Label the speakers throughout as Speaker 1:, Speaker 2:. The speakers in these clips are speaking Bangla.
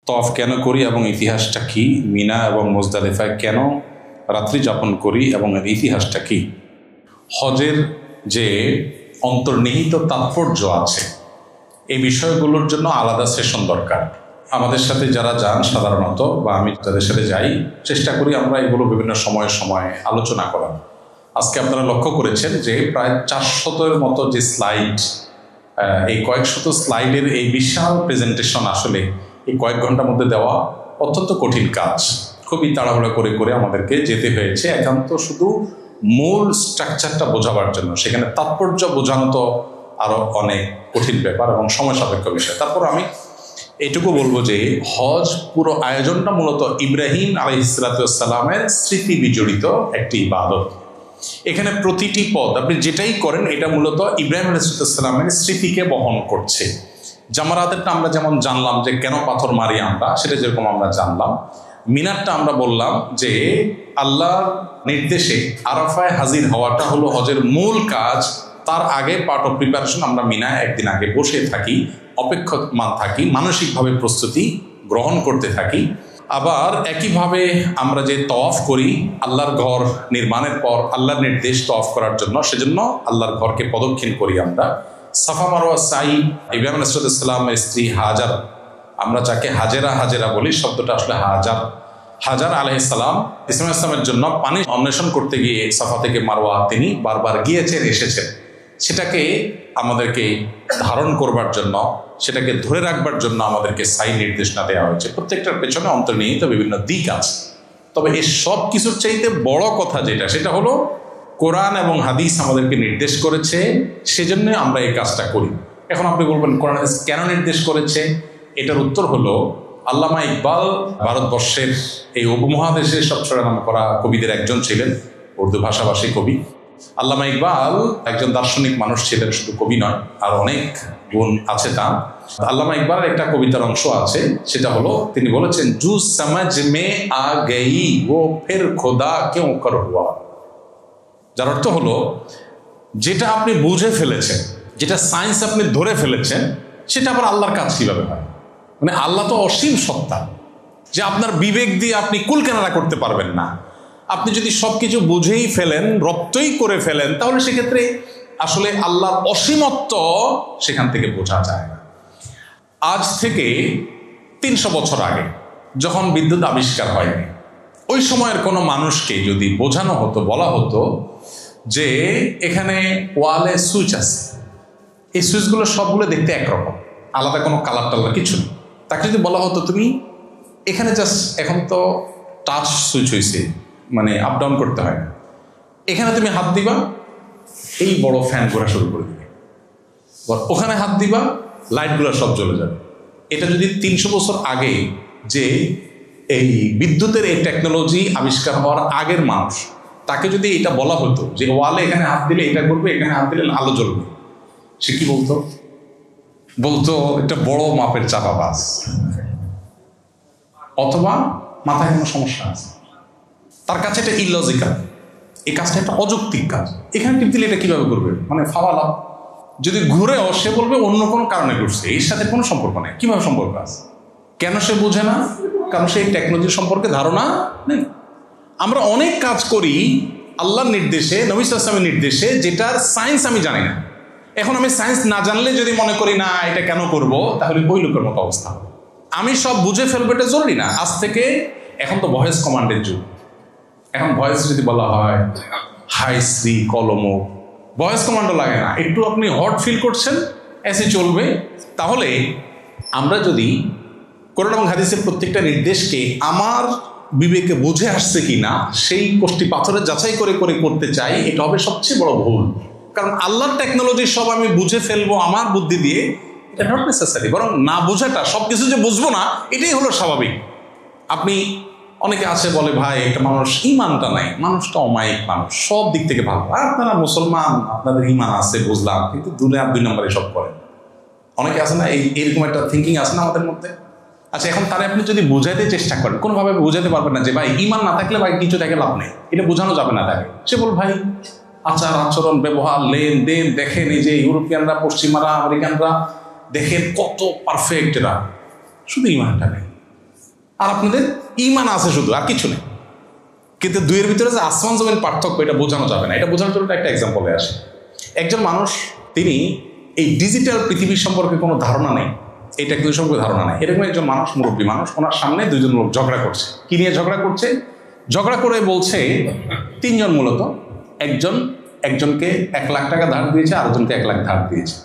Speaker 1: তওয়াফ কেন করি এবং ইতিহাসটা কি, মিনা এবং মুজদালিফায় কেন রাত্রি যাপন করি এবং এর ইতিহাসটা কি। হজের যে অন্তর্নিহিত তাৎপর্য আছে এই বিষয়গুলোর জন্য আলাদা সেশন দরকার। আমাদের সাথে যারা যান সাধারণত, বা আমি যাদের সাথে যাই, চেষ্টা করি আমরা এগুলো বিভিন্ন সময়ে সময়ে আলোচনা করার। আজকে আপনারা লক্ষ্য করেছেন যে প্রায় 400-এর মতো যে স্লাইড, এই কয়েক শত স্লাইডের এই বিশাল প্রেজেন্টেশন আসলে এই কয়েক ঘন্টার মধ্যে দেওয়া অত্যন্ত কঠিন কাজ। খুবই তাড়াহুড়া করে করে আমাদেরকে যেতে হয়েছে একান্ত শুধু মূল স্ট্রাকচারটা বোঝাবার জন্য। সেখানে তাৎপর্য বোঝানো তো আরও অনেক কঠিন ব্যাপার এবং সময় সাপেক্ষ বিষয়। তারপর আমি এটুকু বলবো যে হজ পুরো আয়োজনটা মূলত ইব্রাহিম আলাইহিসসালামের স্মৃতি বিজড়িত একটি ইবাদত। এখানে প্রতিটি পদ আপনি যেটাই করেন এটা মূলত ইব্রাহিম আলাইহিসসালামের স্মৃতিকে বহন করছে। জামারাতেরটা আমরা যেমন জানলাম যে কেন পাথর মারি আমরা, সেটা যেরকম আমরা জানলাম। মিনারটা আমরা বললাম যে আল্লাহর নির্দেশে আরাফায় হাজির হওয়াটা হলো হজের মূল কাজ। তার আগে পার্ট অফ প্রিপারেশন আমরা মিনায় একদিন আগে বসে থাকি, অপেক্ষমান থাকি, মানসিকভাবে প্রস্তুতি গ্রহণ করতে থাকি। আবার একইভাবে আমরা যে তওয়াফ করি আল্লাহর ঘর নির্মাণের পর আল্লাহর নির্দেশ তওয়াফ করার জন্য, সেজন্য আল্লাহর ঘরকে প্রদক্ষিণ করি আমরা। সাফা মারওয়া সাই, ইব্রাহিম আলাইহিসসালামের স্ত্রী হাজার, আমরা যাকে হাজেরা বলি, শব্দটা আসলে হাজার আলাইহিসসালাম ইসমাঈল ইসলামের জন্য পানি অন্বেষণ করতে গিয়ে সাফা থেকে মারওয়া তিনি বারবার গিয়েছেন, এসেছেন। সেটাকে আমাদেরকে ধারণ করবার জন্য, সেটাকে ধরে রাখবার জন্য আমাদেরকে সাই নির্দেশনা দেওয়া হয়েছে। প্রত্যেকটার পেছনে অন্তর্নিহিত বিভিন্ন দিক আছে। তবে এই সব কিছুর চাইতে বড় কথা যেটা, সেটা হলো কোরআন এবং হাদিস আমাদেরকে নির্দেশ করেছে, সেজন্য আমরা এই কাজটা করি। এখন আপনি বলবেন কোরআন হাদিস কেন নির্দেশ করেছে? এটার উত্তর হলো আল্লামা ইকবাল ভারতবর্ষের এই উপমহাদেশের সবচেয়ে নাম করা কবিদের একজন ছিলেন, উর্দু ভাষাভাষী কবি। আল্লামা ইকবাল একজন দার্শনিক মানুষ ছিলেন, শুধু কবি নয়, আর অনেক গুণ আছে তার। আল্লামা ইকবালের একটা কবিতার অংশ আছে, সেটা হলো তিনি বলেছেন জু সমঝ মে আ গই ও ফির খোদা ক্যোं কর হুয়া। যার অর্থ হলো যেটা আপনি বুঝে ফেলেছেন, যেটা সায়েন্স আপনি ধরে ফেলেছেন, সেটা আবার আল্লাহর কাজ কিভাবে হয়? মানে আল্লাহ তো অসীম সত্তা, যে আপনার বিবেক দিয়ে আপনি কুল কেনারা করতে পারবেন না। আপনি যদি সবকিছু বুঝেই ফেলেন, রপ্তই করে ফেলেন, তাহলে সেক্ষেত্রে আসলে আল্লাহর অসীমত্ব সেখান থেকে বোঝা যায় না। আজ থেকে 300 বছর আগে যখন বিদ্যুৎ আবিষ্কার হয়নি, ওই সময়ের কোনো মানুষকে যদি বোঝানো হতো, বলা হতো যে এখানে ওয়ালে সুইচ আছে, এই সুইচগুলো সবগুলো দেখতে একরকম, আলাদা কোনো কালার টালার কিছু নেই। তাকে যদি বলা হতো তুমি এখানে জাস্ট, এখন তো টাচ সুইচ হয়েছে, মানে আপ ডাউন করতে হয় না, এখানে তুমি হাত দিবা এই বড় ফ্যান ঘোরা শুরু করে দিবে, ওখানে হাত দিবা লাইটগুলো সব জ্বলে যাবে। এটা যদি 300 বছর আগে, যে এই বিদ্যুতের এই টেকনোলজি আবিষ্কার হওয়ার আগের মানুষ, তাকে যদি এটা বলা হতো যে ওয়ালে এখানে হাত দিলে এটা করবে, এখানে হাত দিলে আলো জ্বলবে, সে কি বলতো? বলতো এটা বড় মাপের চাপাবাজ, অথবা মাথায় কোনো সমস্যা আছে। তার কাছে এটা ইলজিক্যাল, এই কাজটা একটা অযৌক্তিক কাজ, এখানে টিপ দিলে এটা কিভাবে করবে, মানে ফাওয়ালা। যদি ঘুরেও সে বলবে অন্য কোনো কারণে ঘুরছে, এর সাথে কোনো সম্পর্ক নেই। কিভাবে সম্পর্ক আছে? কেন সে বোঝে না? কারণ সেই টেকনোলজি সম্পর্কে ধারণা নেই। আমরা অনেক কাজ করি আল্লাহর নির্দেশে, নবী সাল্লাল্লাহু আলাইহি ওয়াসাল্লামের নির্দেশে, যেটার সায়েন্স আমি জানি না। এখন আমি সায়েন্স না জানলে যদি মনে করি না এটা কেন করব, তাহলে ওই লোকের মতো অবস্থা হবে। আমি সব বুঝে ফেলবো এটা জরুরি না। আজ থেকে, এখন তো ভয়েস কমান্ডের যুগ, এখন ভয়েস যদি বলা হয় হাই শ্রী কলম, ভয়েস কমান্ডও লাগে না, একটু আপনি হট ফিল করছেন, এসে চলবে। তাহলে আমরা যদি কোরআন এবং হাদিসের প্রত্যেকটা নির্দেশকে আমার বিবেকে বুঝে আসছে কিনা সেই কোষ্টি পাথরে যাচাই করে করে করতে চাই, এটা হবে সবচেয়ে বড় ভুল। কারণ আল্লাহর টেকনোলজি সব আমি বুঝে ফেলবো আমার বুদ্ধি দিয়ে, এটা নট নেসেসারি। বরং না বোঝাটা, সব কিছু যে বুঝবো না, এটাই হলো স্বাভাবিক। আপনি অনেকে আছে বলে ভাই একটা মানুষ ইমানটা নাই, মানুষটা অমায়িক মানুষ, সব দিক থেকে ভালো, আপনারা মুসলমান, আপনাদের ইমান আছে বুঝলাম, কিন্তু দুনিয়া 2 নম্বরে সব করেন। অনেকে আছে না, এইরকম একটা থিঙ্কিং আছে না আমাদের মধ্যে। আচ্ছা, এখন তারা আপনি যদি বোঝাইতে চেষ্টা করেন, কোনোভাবে বোঝাতে পারবেন না যে ভাই ইমান না থাকলে ভাই কিছু থেকে লাভ নেই, এটা বোঝানো যাবে না তাকে। সে বল ভাই আচার আচরণ ব্যবহার লেনদেন দেখেন, এই যে ইউরোপিয়ানরা, পশ্চিমারা, আমেরিকানরা দেখেন কত পারফেক্ট এরা, শুধু ইমানটা নেই। আর আপনাদের ইমান আছে শুধু, আর কিছু নেই। কিন্তু দুইয়ের ভিতরে যে আসমান জমিন পার্থক্য, এটা বোঝানো যাবে না। এটা বোঝানোর জন্য একটা এক্সাম্পলে আসে। একজন মানুষ, তিনি এই ডিজিটাল পৃথিবী সম্পর্কে কোনো ধারণা নেই, এই টেকনোলজি সম্পর্কে ধারণা নেই। এরকম একজন মানুষ, মুরব্বী মানুষ, ওনার সামনে দুইজন লোক ঝগড়া করছে। কি নিয়ে ঝগড়া করছে? ঝগড়া করে বলছে, তিনজন মূলত, একজনকে 1 লাখ টাকা ধার দিয়েছে, আরেকজনকে 1 লাখ ধার দিয়েছে।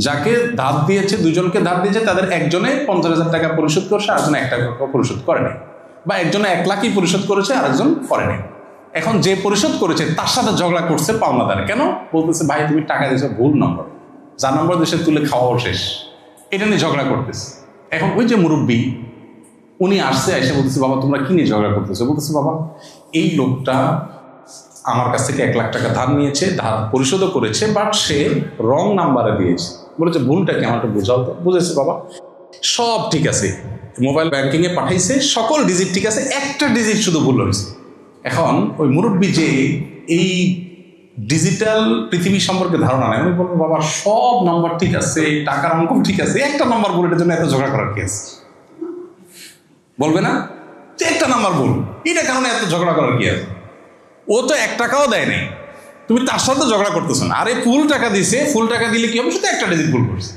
Speaker 1: যাকে ধার দিয়েছে, দুজনকে ধার দিয়েছে, তাদের একজনে 50,000 টাকা পরিশোধ করছে, আরেকজনে 1 টাকা পরিশোধ করেনি, বা একজনে 1 লাখই পরিশোধ করেছে, আরেকজন করেনি। এখন যে পরিশোধ করেছে তার সাথে ঝগড়া করছে পাওনাদার। কেন? বলতেছে, ভাই তুমি টাকা দিয়েছো ভুল নম্বর, যার নম্বর দেশে তুলে খাওয়াও শেষ। এটা নিয়ে ঝগড়া করতেছে। এখন ওই যে মুরব্বী, উনি আসছে, এসে বলতেছে, বাবা তোমরা কি নিয়ে ঝগড়া করতেছো? বলতেছে, বাবা এই লোকটা আমার কাছ থেকে 1 লাখ টাকা ধার নিয়েছে, ধার পরিশোধও করেছে, বাট সে রং নাম্বারে দিয়েছে। বলেছে, ভুলটা কি আমাকে বোঝাও তো। বুঝেছে বাবা, সব ঠিক আছে, মোবাইল ব্যাংকিংয়ে পাঠাইছে, সকল ডিজিট ঠিক আছে, একটা ডিজিট শুধু ভুল হয়েছে। এখন ওই মুরব্বী যে এই ডিজিটাল পৃথিবী সম্পর্কে ধারণা নেই, আমি বলবো, বাবা সব নাম্বার ঠিক আছে, টাকার অঙ্ক ঠিক আছে, একটা নাম্বার ভুল, এটার জন্য এত ঝগড়া করার কি আছে? বলবে না যে একটা নাম্বার ভুল, এটা কারণে এত ঝগড়া করার কি আছে? ও তো 1 টাকাও দেয় নাই, তুমি তার সাথে ঝগড়া করতেছো না। আরে ফুল টাকা দিছে, ফুল টাকা দিলে কি হবে? শুধু একটা ডিজিট ভুল করছে।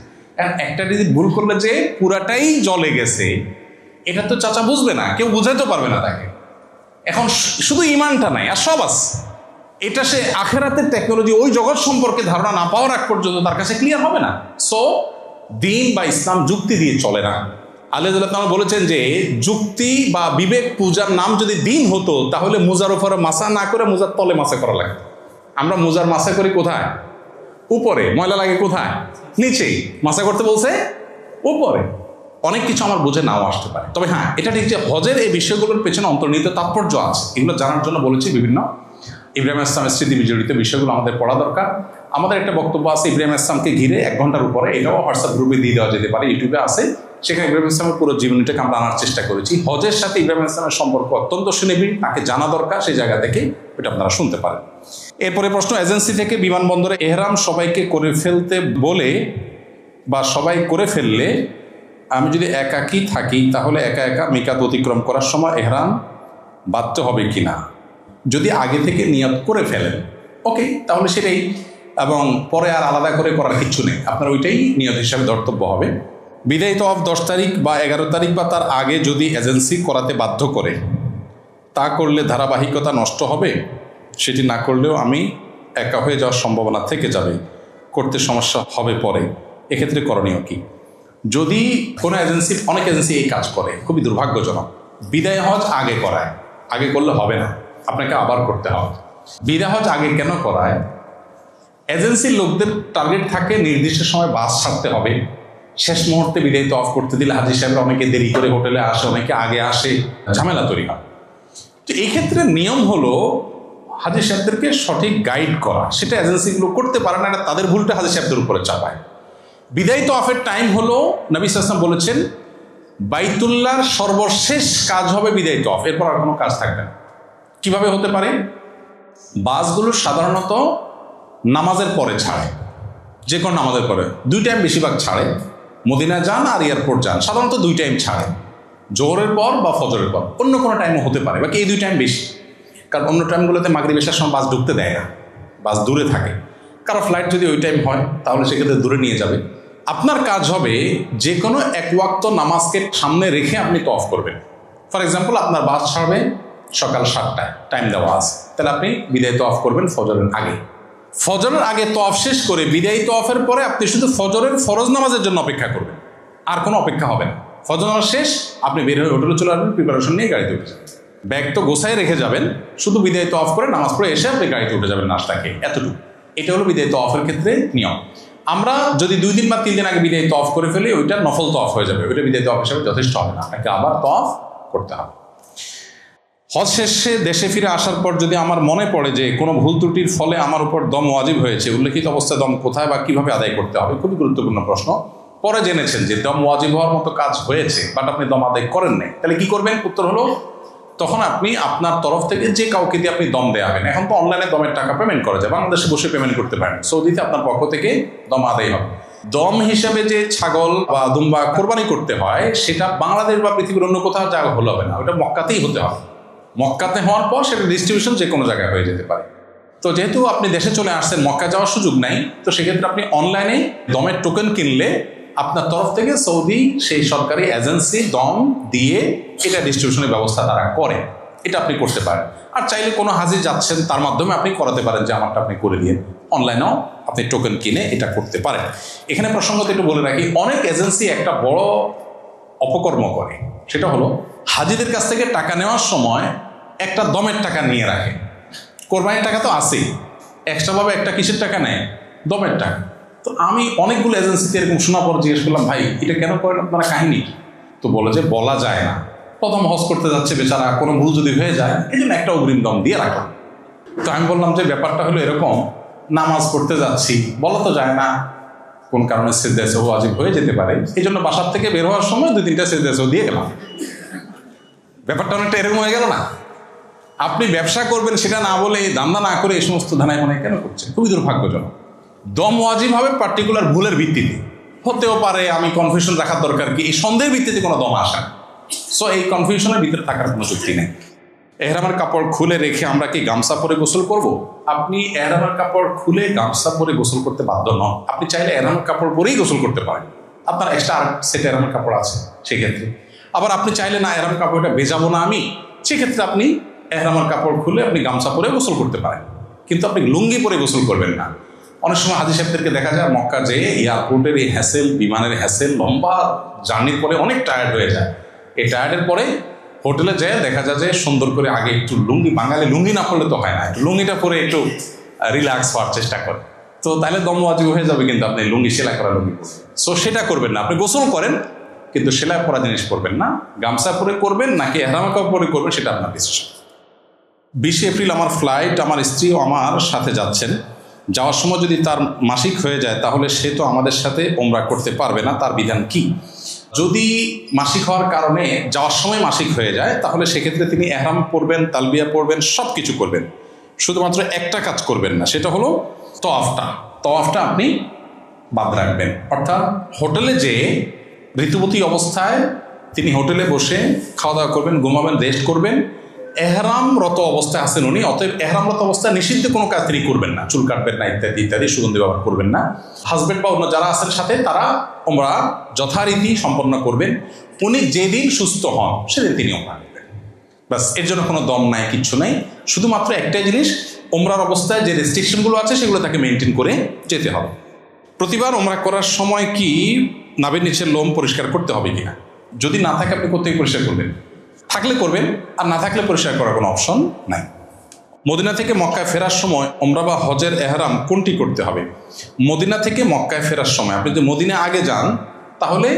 Speaker 1: একটা ডিজিট ভুল করলে যে পুরাটাই জলে গেছে, এটা তো চাচা বুঝবে না, কেউ বুঝাইতে পারবে না তাকে। এখন শুধু ইমানটা নাই, আর সব আছে। এটা সে আখেরাতের টেকনোলজি, ওই জগৎ সম্পর্কে ধারণা না পাওয়ার আগ পর্যন্ত তার কাছে ক্লিয়ার হবে না। সো দিন বা ইসলাম যুক্তি দিয়ে চলে না। আল্লাহ বলেছেন যে যুক্তি বা বিবেক পূজার নাম যদি দিন হতো, তাহলে মুজার উপরে মাসা না করে মুজার তলে মাসা করা লাগতো। আমরা মুজার মাসা করি কোথায়? উপরে। ময়লা লাগে কোথায়? নিচেই। মাসা করতে বলছে উপরে। অনেক কিছু আমার বুঝে নাও আসতে পারে, তবে হ্যাঁ এটা ঠিক যে হজের এই বিষয়গুলোর পেছনে অন্তর্নিহিত তাৎপর্য আছে। এগুলো জানার জন্য বলেছি, বিভিন্ন ইব্রাহিম ইসলামের স্মৃতি বিজড়িত বিষয়গুলো আমাদের পড়া দরকার। আমাদের একটা বক্তব্য আছে ইব্রাহিম ইসলামকে ঘিরে 1 ঘন্টার উপরে, এটাও হোয়াটসঅ্যাপ গ্রুপে দিয়ে দেওয়া যেতে পারে, ইউটিউবে আছে। সেখানে ইব্রাহিম ইসলামের পুরো জীবনীটাকে আমরা আনার চেষ্টা করেছি। হজের সাথে ইব্রাহিম ইসলামের সম্পর্ক অত্যন্ত সুনিবিড়, তাকে জানা দরকার, সেই জায়গা থেকে এটা আপনারা শুনতে পারেন। এরপরে প্রশ্ন, এজেন্সি থেকে বিমানবন্দরে এহরাম সবাইকে করে ফেলতে বলে, বা সবাই করে ফেললে আমি যদি একাকী থাকি, তাহলে একা একা মিকাত অতিক্রম করার সময় এহরাম বাঁধতে হবে কিনা? যদি আগে থেকে নিয়ত করে ফেলেন, ওকে, তাহলে সেটাই, এবং পরে আর আলাদা করে করার কিছু নেই, আপনার ওইটাই নিয়ত হিসাবে ধর্তব্য হবে। বিদায়ী তওয়াফ 10 তারিখ বা 11 তারিখ বা তার আগে যদি এজেন্সি করাতে বাধ্য করে, তা করলে ধারাবাহিকতা নষ্ট হবে। সেটি না করলেও আমি একা হয়ে যাওয়ার সম্ভাবনা থেকে যাবে, করতে সমস্যা হবে পরে, এক্ষেত্রে করণীয় কি? যদি কোনো এজেন্সি, অনেক এজেন্সি এই কাজ করে, খুবই দুর্ভাগ্যজনক। বিদায় হজ আগে করায়, আগে করলে হবে না, আপনাকে আবার করতে হবে। বিদায় হজ আগে কেন করায়? এজেন্সির লোকদের টার্গেট থাকে নির্দিষ্ট সময় বাস ছাড়তে হবে, শেষ মুহূর্তে বিদায় তওয়াফ করতে দিলে হাজী সাহেবরা অনেকে দেরি করে হোটেলে আসে, অনেকে আগে আসে, ঝামেলা তৈরি হয়। তো এই ক্ষেত্রে নিয়ম হলো হাজী সাহেবদেরকে সঠিক গাইড করা, সেটা এজেন্সিগুলো করতে পারে না, এটা তাদের ভুলটা হাজী সাহেবদের উপরে চাপায়। বিদায়ী তওয়াফের টাইম হলো, নবী সাল্লাল্লাহু আলাইহি ওয়াসাল্লাম বলেছেন, বাইতুল্লাহর সর্বশেষ কাজ হবে বিদায়ী তওয়াফ, এরপর আর কোনো কাজ থাকবে না। কিভাবে হতে পারে? বাসগুলো সাধারণত নামাজের পরে ছাড়ে, যে কোনো নামাজের পরে 2 টাইম বেশিরভাগ ছাড়ে। মদিনা যান আর এয়ারপোর্ট যান, সাধারণত 2 টাইম ছাড়ে, জোহরের পর বা ফজরের পর, অন্য কোনো টাইমও হতে পারে, বাকি এই 2 টাইম বেশি। কারণ অন্য টাইমগুলোতে মাগরিব এশার সময় বাস ঢুকতে দেয় না, বাস দূরে থাকে। কারো ফ্লাইট যদি ওই টাইম হয়, তাহলে সেক্ষেত্রে দূরে নিয়ে যাবে। আপনার কাজ হবে যে কোনো 1 ওয়াক্ত নামাজকে সামনে রেখে আপনি তওয়াফ করবেন। ফর এক্সাম্পল, আপনার বাস ছাড়বে সকাল 7টায়, টাইম দেওয়া আছে, তাহলে আপনি বিদায় তওয়াফ করবেন ফজরের আগে। ফজরের আগে তওয়াফ শেষ করে বিদায়ী তওয়াফের পরে আপনি শুধু ফজরের ফরজ নামাজের জন্য অপেক্ষা করবেন, আর কোনো অপেক্ষা হবে না। ফজর নামাজ শেষ, আপনি বের হয়ে হোটেলে চলে আসবেন, প্রিপারেশন নিয়ে গাড়িতে উঠে যাবেন, ব্যাগ তো গোছায় রেখে যাবেন, শুধু বিদায়ী তওয়াফ করে নামাজ পড়ে এসে আপনি গাড়িতে উঠে যাবেন নাস্তা খেয়ে, এতটুকু। এটা হলো বিদায়ী তওয়াফের ক্ষেত্রে নিয়ম। আমরা যদি 2 দিন বা 3 দিন আগে বিদায়ী তওয়াফ করে ফেলি, ওইটা নফল তওয়াফ হয়ে যাবে, ওইটা বিদায়ী তওয়াফ হিসেবে যথেষ্ট হবে না, আপনাকে আবার তওয়াফ করতে হবে। হজ শেষে দেশে ফিরে আসার পর যদি আমার মনে পড়ে যে কোনো ভুল ত্রুটির ফলে আমার উপর দম ওয়াজিব হয়েছে, উল্লেখিত অবস্থায় দম কোথায় বা কিভাবে আদায় করতে হবে? খুবই গুরুত্বপূর্ণ প্রশ্ন। পরে জেনেছেন যে দম ওয়াজিব হওয়ার মতো কাজ হয়েছে, বাট আপনি দম আদায় করেন নাই, তাহলে কি করবেন? উত্তর হলো, তখন আপনি আপনার তরফ থেকে যে কাউকে দিয়ে আপনি দম দেওয়াবেন। এখন তো অনলাইনে দমের টাকা পেমেন্ট করা যায়, বাংলাদেশে বসে পেমেন্ট করতে পারেন, সৌদিতে আপনার পক্ষ থেকে দম আদায় হবে। দম হিসেবে যে ছাগল বা দুম্বা কোরবানি করতে হয় সেটা বাংলাদেশ বা পৃথিবীর অন্য কোথাও জায়গা হলে হবে না, ওটা মক্কাতেই হতে হবে। মক্কাতে হওয়ার পর সেটা ডিস্ট্রিবিউশন যে কোনো জায়গায় হয়ে যেতে পারে। তো যেহেতু আপনি দেশে চলে আসছেন, মক্কা যাওয়ার সুযোগ নাই, তো সেক্ষেত্রে আপনি অনলাইনে দমের টোকেন কিনলে আপনার তরফ থেকে সৌদি সেই সরকারি এজেন্সি দম দিয়ে এটা ডিস্ট্রিবিউশনের ব্যবস্থা তারা করে, এটা আপনি করতে পারেন। আর চাইলে কোনো হাজি যাচ্ছেন তার মাধ্যমে আপনি করাতে পারেন যে আমারটা আপনি করে দিয়ে, অনলাইনেও আপনি টোকেন কিনে এটা করতে পারেন। এখানে প্রসঙ্গত একটু বলে রাখি, অনেক এজেন্সি একটা বড় অপকর্ম করে, সেটা হলো হাজিদের কাছ থেকে টাকা নেওয়ার সময় একটা দমের টাকা নিয়ে রাখে। কোরবানির টাকা তো আছেই, এক্সট্রাভাবে একটা কিসের টাকা নেয়? দমের টাকা। তো আমি অনেকগুলো এজেন্সিতে এরকম শোনা পর জিজ্ঞেস করলাম, ভাই এটা কেন করেন আপনারা, কাহিনী? তো বলে যে বলা যায় না, প্রথম হজ করতে যাচ্ছে বেচারা, কোনো ভুল যদি হয়ে যায় এই জন্য একটা অগ্রিম দম দিয়ে রাখলাম। তো আমি বললাম যে ব্যাপারটা হলো এরকম, নামাজ পড়তে যাচ্ছি, বলা তো যায় না, কোন কারণে সিজদায়ে সাহু ওয়াজিব হয়ে যেতে পারে, এই জন্য বাসার থেকে বের হওয়ার সময় 2-3টা সিজদায়ে সাহু দিয়ে গেলাম। ব্যাপারটা অনেকটা এরকম হয়ে গেল না? আপনি ব্যবসা করবেন সেটা না বলে, দান্দা না করে এই সমস্ত ধানায় মনে কেন করছেন? খুবই দুর্ভাগ্যজনক। দম ওয়াজিব হবে পার্টিকুলার ভুলের ভিত্তিতে, হতেও পারে আমি কনফিউশন রাখার দরকার কি, এই সন্দেহের ভিত্তিতে কোনো দম আসা। সো এই কনফিউশনের ভিতরে থাকার কোনো যুক্তি নেই। এহরামের কাপড় খুলে রেখে আমরা কি গামছা পরে গোসল করব? আপনি এহরামের কাপড় খুলে গামছা পরে গোসল করতে বাধ্য নন। আপনি চাইলে এহরামের কাপড় পরেই গোসল করতে পারেন, আপনার এক্সট্রা আর সেট এহরামের কাপড় আছে সেক্ষেত্রে। আবার আপনি চাইলে না এহরামের কাপড়টা ভেজাবো না আমি, সেক্ষেত্রে আপনি এহরামের কাপড় খুলে আপনি গামছা পরে গোসল করতে পারেন, কিন্তু আপনি লুঙ্গি পরে গোসল করবেন না। অনেক সময় হাজি সাহেবদেরকে দেখা যায় মক্কা যেয়ে এয়ারপোর্টের এই হ্যাসেল, বিমানের হ্যাসেল, লম্বা জার্নির পরে অনেক টায়ার্ড হয়ে যায়। এই টায়ার্ডের পরে হোটেলে যেয়ে দেখা যায় যে সুন্দর করে আগে একটু লুঙ্গি, বাঙালি লুঙ্গি না পড়লে তো হয় না, একটু লুঙ্গিটা পরে একটু রিল্যাক্স হওয়ার চেষ্টা করে, তো তাহলে দম ওয়াজিব হয়ে যাবে। কিন্তু আপনি লুঙ্গি, সেলাই করা লুঙ্গি সো সেটা করবেন না। আপনি গোসল করেন কিন্তু সেলাই করা জিনিস করবেন না। গামছা পরে করবেন নাকি এহরামের কাপড় পরে করবেন সেটা আপনার ডিসিশন। 20 এপ্রিল আমার ফ্লাইট, আমার স্ত্রীও আমার সাথে যাচ্ছেন। যাওয়ার সময় যদি তার মাসিক হয়ে যায় তাহলে সে তো আমাদের সাথে ওমরা করতে পারবে না, তার বিধান কি? যদি মাসিক হওয়ার কারণে যাওয়ার সময় মাসিক হয়ে যায় তাহলে সেক্ষেত্রে তিনি এহরাম পরবেন, তালবিয়া পড়বেন, সব কিছু করবেন, শুধুমাত্র একটা কাজ করবেন না, সেটা হলো তওয়াফটা আপনি বাদ রাখবেন। অর্থাৎ হোটেলে যে ঋতুবতী অবস্থায় তিনি হোটেলে বসে খাওয়া দাওয়া করবেন, ঘুমাবেন, রেস্ট করবেন, এহরামরত অবস্থায় আছেন উনি, অতএব এহরামরত অবস্থায় নিষিদ্ধ কোনো কাজ তিনি করবেন না, চুল কাটবেন না ইত্যাদি ইত্যাদি, সুগন্ধি ব্যবহার করবেন না। হাজবেন্ড বা অন্য যারা আছেন সাথে তারা ওমরা যথারীতি সম্পন্ন করবেন। উনি যেদিন সুস্থ হন সেদিন তিনি ওমরা করবেন, বাস। এর জন্য কোনো দম নাই, কিচ্ছু নাই, শুধুমাত্র একটাই জিনিস, ওমরার অবস্থায় যে রেস্ট্রিকশনগুলো আছে সেগুলো তাকে মেনটেন করে যেতে হবে। প্রতিবার ওমরা করার সময় কি নাভির নিচের লোম পরিষ্কার করতে হবে কিনা? যদি না থাকে আপনি কোথায় পরিষ্কার করবেন, থাকলে করবেন, আর না থাকলে পরিষ্কার করার কোনো অপশন নাই। মদিনা থেকে মক্কায় ফেরার সময় ওমরা বা হজের এহরাম কোনটি করতে হবে? মদিনা থেকে মক্কায় ফেরার সময় আপনি যদি মদিনা আগে যান তাহলে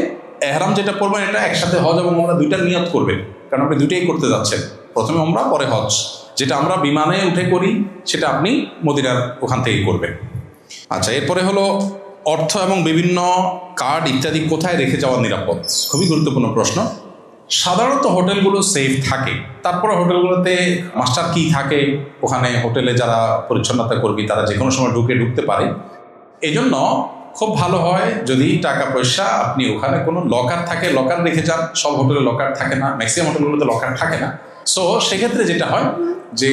Speaker 1: এহরাম যেটা পড়বেন এটা একসাথে হজ এবং ওমরা দুইটা নিয়ত করবেন, কারণ আপনি দুইটাই করতে যাচ্ছেন, প্রথমে ওমরা পরে হজ। যেটা আমরা বিমানে উঠে করি সেটা আপনি মদিনার ওখান থেকেই করবেন। আচ্ছা, এরপরে হলো অর্থ এবং বিভিন্ন কার্ড ইত্যাদি কোথায় রেখে যাওয়া নিরাপদ? খুবই গুরুত্বপূর্ণ প্রশ্ন। সাধারণত হোটেলগুলো সেফ থাকে, তারপরে হোটেলগুলোতে মাস্টার কি থাকে, ওখানে হোটেলে যারা পরিচ্ছন্নতা কর্মী তারা যে কোনো সময় ঢুকতে পারে। এই জন্য খুব ভালো হয় যদি টাকা পয়সা আপনি ওখানে কোনো লকার থাকে, লকার রেখে যান। সব হোটেলে লকার থাকে না, ম্যাক্সিমাম হোটেলগুলোতে লকার থাকে না। সো সেক্ষেত্রে যেটা হয় যে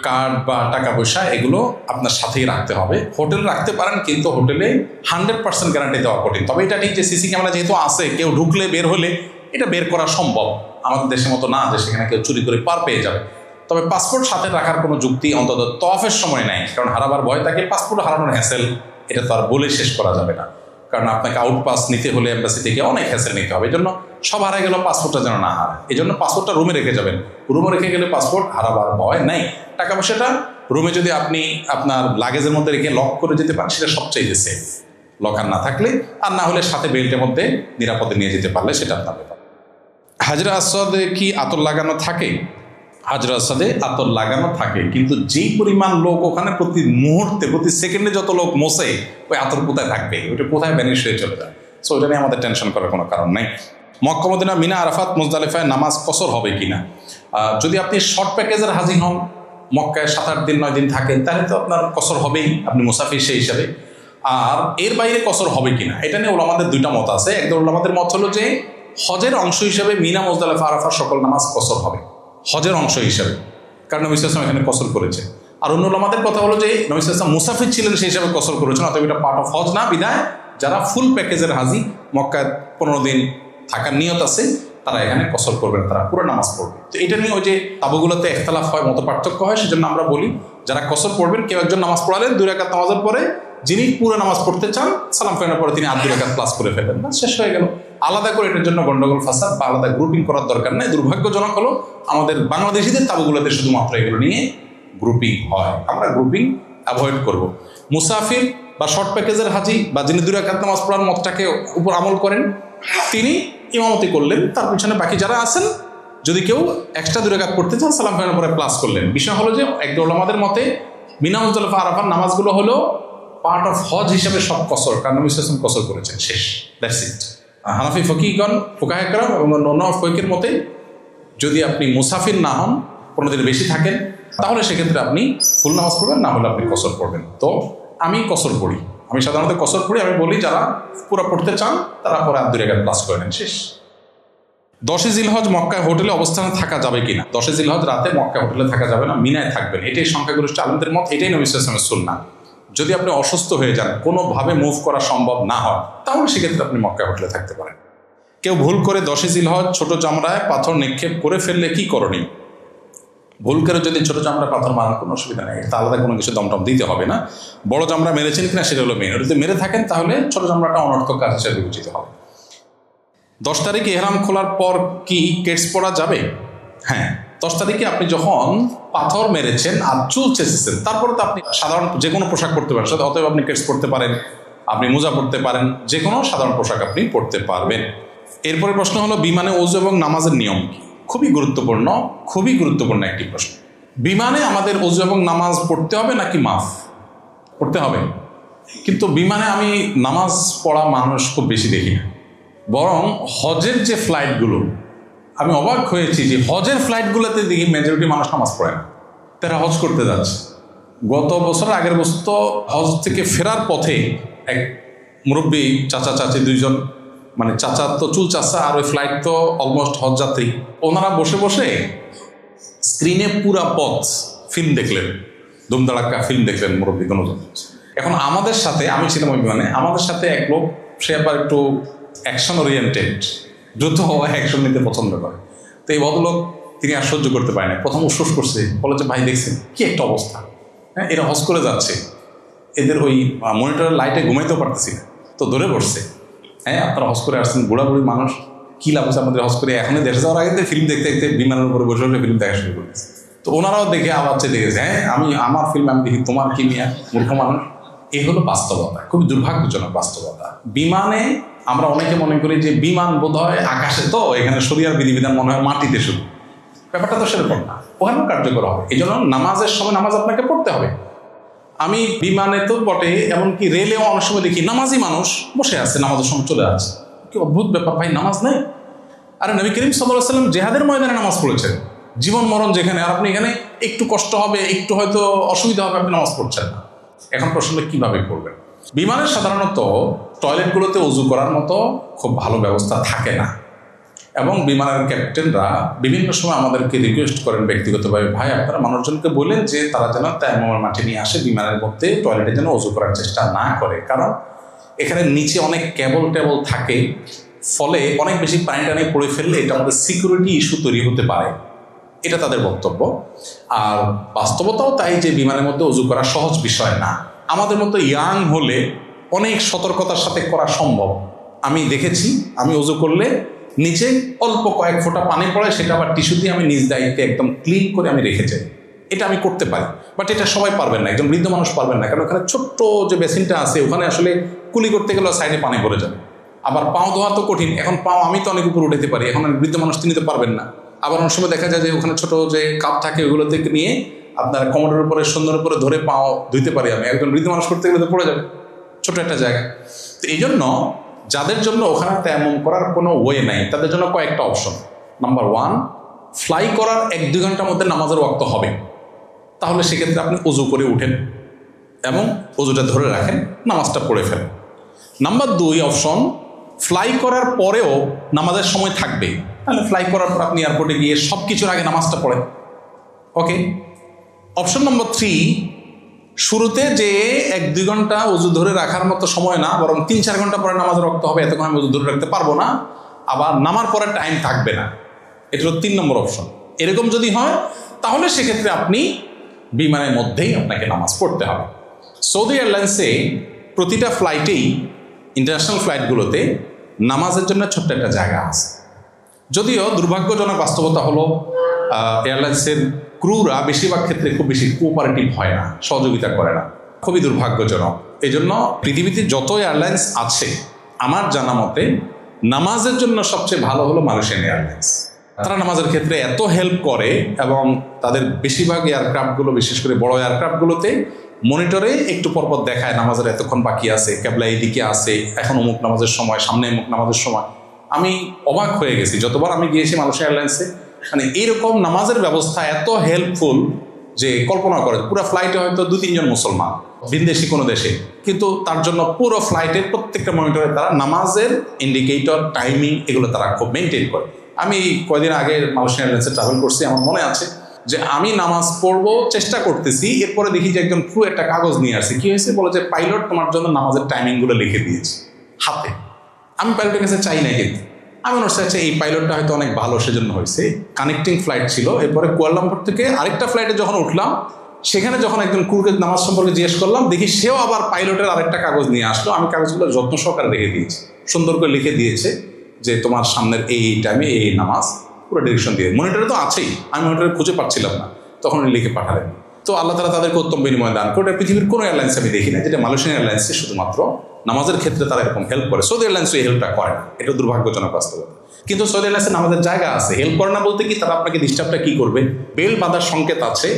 Speaker 1: কার্ড বা টাকা পয়সা এগুলো আপনার সাথেই রাখতে হবে। হোটেল রাখতে পারেন কিন্তু হোটেলে 100% গ্যারান্টি দেওয়া কঠিন। তবে এটা ঠিক যে সিসি ক্যামেরা যেহেতু আছে, কেউ ঢুকলে বের হলে এটা বের করা সম্ভব, আমাদের দেশের মতো না যে সেখানে কেউ চুরি করে পার পেয়ে যাবে। তবে পাসপোর্ট সাথে রাখার কোনো যুক্তি অন্তত তওয়াফের সময় নেই, কারণ হারাবার ভয় থাকে, পাসপোর্ট হারানোর হ্যাসেল এটা তো আর বলে শেষ করা যাবে না, কারণ আপনাকে আউটপাস নিতে হলে এম্বাসি থেকে অনেক হ্যাসেল নিতে হবে। এই জন্য সব হারাই গেল, পাসপোর্টটা যেন না হারায়, এই জন্য পাসপোর্টটা রুমে রেখে যাবেন। রুমে রেখে গেলে পাসপোর্ট হারাবার ভয় নেই। টাকা পয়সাটা রুমে যদি আপনি আপনার লাগেজের মধ্যে রেখে লক করে যেতে পারেন সেটা সবচেয়ে সেফ, লকার না থাকলে, আর না হলে সাথে বেল্টের মধ্যে নিরাপদে নিয়ে যেতে পারলে সেটা আপনার ব্যাপার। হাজরা আসওয়াদে কি আতর লাগানো থাকে? হাজরা আসওয়াদে আতর লাগানো থাকে, কিন্তু যেই পরিমাণ লোক ওখানে প্রতি মুহূর্তে প্রতি সেকেন্ডে যত লোক মোছে, ওই আতর কোথায় থাকবে, ওইটা কোথায় ভ্যানিশ হয়ে চলে যায়। সো ওইটা নিয়ে আমাদের টেনশন করার কোনো কারণ নেই। মক্কা মদিনা মিনা আরাফাত মুজদালিফায় নামাজ কসর হবে কিনা? যদি আপনি শর্ট প্যাকেজের হাজির হন, মক্কায় 7-8 দিন 9 দিন থাকেন, তাহলে তো আপনার কসর হবেই, আপনি মুসাফির সেই হিসাবে। আর এর বাইরে কসর হবে কিনা এটা নিয়ে ওলামাদের দুইটা মত আছে। একদম ওলামাদের মত হলো যে হজের অংশ হিসেবে মিনা, মুজদালিফা, আরাফার সকল নামাজ কসর হবে হজের অংশ হিসেবে, কারণ নবী সাল্লাল্লাহু আলাইহি ওয়াসাল্লাম এখানে কসর করেছে। আর অন্য ওলামাদের কথা হলো যে নবী সাল্লাল্লাহু আলাইহি ওয়াসাল্লাম মুসাফির ছিলেন সেই হিসাবে কসর করেছেন, অতএব এটা পার্ট অফ হজ না, বিধায় যারা ফুল প্যাকেজের হাজি, মক্কায় 15 দিন থাকার নিয়ত আছে, তারা এখানে কসর করবেন, তারা পুরো নামাজ পড়বে। তো এটা নিয়ে ওই যে তাবুগুলোতে ইখতিলাফ হয়, মত পার্থক্য হয়, সেজন্য আমরা বলি যারা কসর পড়বেন, কেউ একজন নামাজ পড়ালেন 2 রাকাত নামাজের পরে, যিনি পুরো নামাজ পড়তে চান সালাম ফেরানোর পরে তিনি 2 রাকাত প্লাস করে ফেলেন, না শেষ হয়ে গেল। আলাদা করে এটার জন্য গন্ডগোল ফাসাদ বা আলাদা গ্রুপিং করার দরকার নেই। দুর্ভাগ্যজনক হলো আমাদের বাংলাদেশিদের তাবুগুলোতে শুধুমাত্র এগুলো নিয়ে গ্রুপিং হয়, আমরা গ্রুপিং অ্যাভয়েড করব। মুসাফির বা শর্ট প্যাকেজের হাজি বা যিনি 2 রাকাত নামাজ পড়ার মতটাকে উপর আমল করেন, তিনি ইমামতি করলেন, তার পিছনে বাকি যারা আছেন যদি কেউ এক্সট্রা 2 রাকাত পড়তে চান সালাম ফেরানোর পরে প্লাস করলেন। বিষয় হলো যে একদল ওলামাদের মতে মিনা, মুজদালিফা, আরাফার নামাজগুলো হলো পার্ট অফ হজ হিসাবে সব কসর, কারণ নবী সাল্লাল্লাহু আলাইহি ওয়াসাল্লাম কসর করেছেন, শেষ, দ্যাটস ইট। হানাফি ফকিহগণ, ফুকাহে কেরাম এবং অন্য ফকিহের মতে যদি আপনি মুসাফির না হন, 15 দিন বেশি থাকেন, তাহলে সেক্ষেত্রে আপনি ফুল নামাজ পড়বেন, না হলে আপনি কসর পড়বেন। তো আমি কসর পড়ি, আমি সাধারণত কসর পড়ি। আমি বলি যারা পুরো পড়তে চান তারা পরে 2 রাকাত প্লাস করে নেন, শেষ। 10 জিলহজ মক্কায় হোটেলে অবস্থানে থাকা যাবে কিনা? 10 জিলহজ রাতে মক্কায় হোটেলে থাকা যাবে না, মিনায় থাকবেন, এটাই সংখ্যাগরিষ্ঠ আলেমদের মত, এটাই নবী সাল্লাল্লাহু আলাইহি ওয়াসাল্লামের সুন্নাহ। যদি আপনি অসুস্থ হয়ে যান, কোনোভাবে মুভ করা সম্ভব না হয়, তাহলে সেক্ষেত্রে আপনি মক্কায় হোটেলে থাকতে পারেন। কেউ ভুল করে 10 জিলহজ ছোট চামড়ায় পাথর নিক্ষেপ করে ফেললে কি করণীয়? ভুল করে যদি ছোট চামড়ায় পাথর মারার কোনো অসুবিধা নেই, তা আলাদা কোনো কিছু দমটম দিতে হবে না। বড় চামড়া মেরেছেন কিনা সেটা হলো মেন। যদি মেরে থাকেন তাহলে ছোট চামড়াটা অনর্থক কাজ হিসেবে বিবেচিত হবে। 10 তারিখে ইহরাম খোলার পর কি কেটস পরা যাবে? হ্যাঁ, 10 তারিখে আপনি যখন পাথর মেরেছেন আর চুল চেঁচেছেন, তারপরে তো আপনি সাধারণ যে কোনো পোশাক পরতে পারেন, অতএব আপনি কেটস পরতে পারেন, আপনি মোজা পরতে পারেন, যে কোনো সাধারণ পোশাক আপনি পরতে পারবেন। এরপরে প্রশ্ন হলো বিমানে ওযু এবং নামাজের নিয়ম কি? খুবই গুরুত্বপূর্ণ একটি প্রশ্ন। বিমানে আমাদের ওযু এবং নামাজ পড়তে হবে নাকি মাফ? পড়তে হবে, কিন্তু বিমানে আমি নামাজ পড়া মানুষ খুব বেশি দেখি না। বরং হজের যে ফ্লাইটগুলো, আমি অবাক হয়েছি যে হজের ফ্লাইটগুলোতে দেখি মেজরিটি মানুষ নামাজ পড়ে না, তারা হজ করতে যাচ্ছে। গত বছর, আগের বছর তো হজ থেকে ফেরার পথে এক মুরব্বী চাচা চাচি দুইজন, মানে চাচা তো চুল চাচা আর ওই ফ্লাইট তো অলমোস্ট হজ যাত্রী, ওনারা বসে বসে স্ক্রিনে পুরা পথ ফিল্ম দেখলেন, ধুমধাড়াক্কা ফিল্ম দেখলেন মুরব্বী গণতন্ত্র। এখন আমাদের সাথে, আমি ছিলাম ওই বিমানে, আমাদের সাথে এক লোক, সে আবার একটু অ্যাকশন ওরিয়েন্টেড, দ্রুত হওয়া অ্যাকশন নিতে পছন্দ করে। তো এই ভদ্রলোক তিনি আর সহ্য করতে পারেন না, প্রথম উৎসুস করছে, বলে যে ভাই দেখছেন কি একটা অবস্থা, হ্যাঁ এরা হজ করে যাচ্ছে, এদের ওই মনিটরের লাইটে ঘুমাইতেও পারতেছি না, তো ধরে পড়ছে, হ্যাঁ আপনারা হজ করে আসছেন, বুড়াবুড়ি মানুষ, কী লাভ হচ্ছে আমাদের হজ করে? এখনই দেশে যাওয়ার আগে ফিল্ম দেখতে দেখতে বিমানের উপরে বসে বসে ফিল্ম দেখা শুরু করেছে। তো ওনারাও দেখে আবার দেখেছে, হ্যাঁ আমার ফিল্ম আমি দেখি, তোমার কি মিয়া মূর্খ মানুষ। এই হলো বাস্তবতা, খুবই দুর্ভাগ্যজনক বাস্তবতা। বিমানে আমরা অনেকে মনে করি যে বিমান বোধ হয় আকাশে, তো এখানে শরিয়ার বিধিবিধান মনে হয় মাটিতে শুধু, ব্যাপারটা তো সেরকম না, ওখানেও কার্যকর হবে। এই জন্য নামাজের সময় নামাজ আপনাকে পড়তে হবে। আমি বিমানে তো বটে, এমনকি রেলেও অনেক সময় দেখি নামাজি মানুষ বসে আছে, নামাজের সময় চলে আছে, কি অদ্ভুত ব্যাপার ভাই, নামাজ নেই। আরে নবী করিম সাল্লাল্লাহু আলাইহি ওয়াসাল্লাম জেহাদের ময়দানে নামাজ পড়েছেন, জীবন মরণ যেখানে, আর আপনি এখানে একটু কষ্ট হবে, একটু হয়তো অসুবিধা হবে, আপনি নামাজ পড়ছেন না। এখন প্রশ্ন কিভাবে করবেন? বিমানে সাধারণত টয়লেটগুলোতে ওযু করার মতো খুব ভালো ব্যবস্থা থাকে না, এবং বিমানের ক্যাপ্টেনরা বিভিন্ন সময় আমাদেরকে রিকোয়েস্ট করেন ব্যক্তিগতভাবে, ভাই আপনারা মানুষজনকে বলেন যে তারা যেন তায়াম্মুমের মাঠে নিয়ে আসে, বিমানের মধ্যে টয়লেটে যেন ওযু করার চেষ্টা না করে, কারণ এখানে নিচে অনেক কেবল টেবল থাকে, ফলে অনেক বেশি পানি টানি পড়ে ফেললে এটা আমাদের সিকিউরিটি ইস্যু তৈরি হতে পারে, এটা তাদের বক্তব্য। আর বাস্তবতাও তাই যে বিমানের মধ্যে ওযু করা সহজ বিষয় না। আমাদের মতো ইয়াং হলে অনেক সতর্কতার সাথে করা সম্ভব। আমি দেখেছি, আমি ওযু করলে নিচে অল্প কয়েক ফোঁটা পানি পড়ে, সেটা আবার টিস্যু দিয়ে আমি নিজ দায়িত্বে একদম ক্লিন করে আমি রেখে যাই, এটা আমি করতে পারি। বাট এটা সবাই পারবেন না, একজন বৃদ্ধ মানুষ পারবেন না, কারণ ওখানে ছোট্ট যে বেসিনটা আছে ওখানে আসলে কুলি করতে গেলে সাইডে পানি পড়ে যাবে। আবার পাও ধোয়া তো কঠিন, এখন পাও আমি তো অনেক উপর উঠাতে পারি, এখন বৃদ্ধ মানুষ তিনি তো পারবেন না। আবার অনেক সময় দেখা যায় যে ওখানে ছোট যে কাপ থাকে ওগুলো থেকে নিয়ে আপনার কোমরের উপরে সুন্দর উপরে ধরে পাও ধুইতে পারি আমি, একজন বৃদ্ধ মানুষ করতে গেলে তো পড়ে যাবে, ছোট একটা জায়গা। তো এই জন্য যাদের জন্য ওখানে তেমন করার কোনো ওয়ে নাই, তাদের জন্য কয়েকটা অপশন। নাম্বার 1, ফ্লাই করার 1-2 ঘন্টার মধ্যে নামাজের ওয়াক্ত হবে, তাহলে সেক্ষেত্রে আপনি ওযু করে উঠেন, এবং অজুটা ধরে রাখেন, নামাজটা পড়ে ফেলেন। নাম্বার 2 অপশন, ফ্লাই করার পরেও নামাজের সময় থাকবে, তাহলে ফ্লাই করার পর আপনি এয়ারপোর্টে গিয়ে সব কিছুর আগে নামাজটা পড়েন। ওকে। অপশন নম্বর 3, শুরুতে যে 1-2 ঘন্টা অজু ধরে রাখার মতো সময় না, বরং 3-4 ঘন্টা পরে নামাজে রক্ত হবে, এতক্ষণ আমি অজু ধরে রাখতে পারবো না, আবার নামার পরে টাইম থাকবে না। এটা হলো 3 নম্বর অপশন। এরকম যদি হয় তাহলে সেক্ষেত্রে আপনি বিমানের মধ্যেই আপনাকে নামাজ পড়তে হবে। সৌদি এয়ারলাইন্সে প্রতিটা ফ্লাইটেই, ইন্টারন্যাশনাল ফ্লাইটগুলোতে নামাজের জন্য ছোট্ট একটা জায়গা আছে। যদিও দুর্ভাগ্যজনক বাস্তবতা হলো এয়ারলাইন্সের ক্রুরা বেশিরভাগ ক্ষেত্রে খুব বেশি কোঅপারেটিভ হয় না, সহযোগিতা করে না, খুবই দুর্ভাগ্যজনক। এই জন্য পৃথিবীতে যত এয়ারলাইন্স আছে আমার জানা মতে নামাজের জন্য সবচেয়ে ভালো হলো মালয়েশিয়ান এয়ারলাইন্স। তারা নামাজের ক্ষেত্রে এত হেল্প করে এবং তাদের বেশিরভাগ এয়ারক্রাফটগুলো, বিশেষ করে বড় এয়ারক্রাফটগুলোতে মনিটরে একটু পরপর দেখায় নামাজের এতক্ষণ বাকি আছে, ক্যাবলা এদিকে আছে, এখন অমুক নামাজের সময়, সামনে অমুক নামাজের সময়। আমি অবাক হয়ে গেছি যতবার আমি গিয়েছি মালয়েশিয়া এয়ারলাইন্সে, মানে এইরকম নামাজের ব্যবস্থা এত হেল্পফুল যে কল্পনা করে। পুরো ফ্লাইটে হয়তো 2-3 জন মুসলমান, ভিনদেশি কোনো দেশে, কিন্তু তার জন্য পুরো ফ্লাইটের প্রত্যেকটা মনিটরে তারা নামাজের ইন্ডিকেটর, টাইমিং এগুলো তারা খুব মেনটেন করে। আমি কয়েকদিন আগে মালয়েশিয়া এয়ারলাইন্সে ট্রাভেল করছি, আমার মনে আছে যে আমি নামাজ পড়বো চেষ্টা করতেছি, এরপরে দেখি যে একজন ক্রু একটা কাগজ নিয়ে আসছে। কি হয়েছে বলে যে পাইলট তোমার জন্য নামাজের টাইমিংগুলো লিখে দিয়েছে হাতে। আমি পাইলটের কাছে চাই না, কিন্তু আমি মনে হচ্ছে এই পাইলটটা হয়তো অনেক ভালো, সেজন্য হয়েছে। কানেক্টিং ফ্লাইট ছিল, এরপরে কুয়ালালামপুর থেকে আরেকটা ফ্লাইটে যখন উঠলাম, সেখানে যখন একজন ক্রুকে নামাজ সম্পর্কে জিজ্ঞেস করলাম, দেখি সেও আবার পাইলটের আরেকটা কাগজ নিয়ে আসলো। আমি কাগজগুলো যত্ন সহকারে রেখে দিয়েছি, সুন্দর করে লিখে দিয়েছে যে তোমার সামনের এই টাইমে এই নামাজ, পুরো ডিরেকশন দিয়ে। মনিটরে তো আছেই, আমি মনিটরে খুঁজে পাচ্ছিলাম না, তখন লিখে পাঠালেন। তো আল্লাহ তাআলা তাদেরকে উত্তম বিনিময় দান করে। পৃথিবীর কোনো এয়ারলাইন্স আমি দেখি না যেটা মালয়েশিয়ান এয়ারলাইন্সে শুধুমাত্র নামাজের ক্ষেত্রে তারা এরকম হেল্প করে। সৌদি এয়ারলাইন্স এই হেল্পটা করে না, এটা দুর্ভাগ্যজনক বাস্তবতা। কিন্তু সৌদি এয়ারলাইন্সে নামাজের জায়গা আছে, হেল্প করে না বলতে কি, তারা আপনাকে ডিস্টার্বটা কি করবে, বেল বাঁধার সংকেত আছে,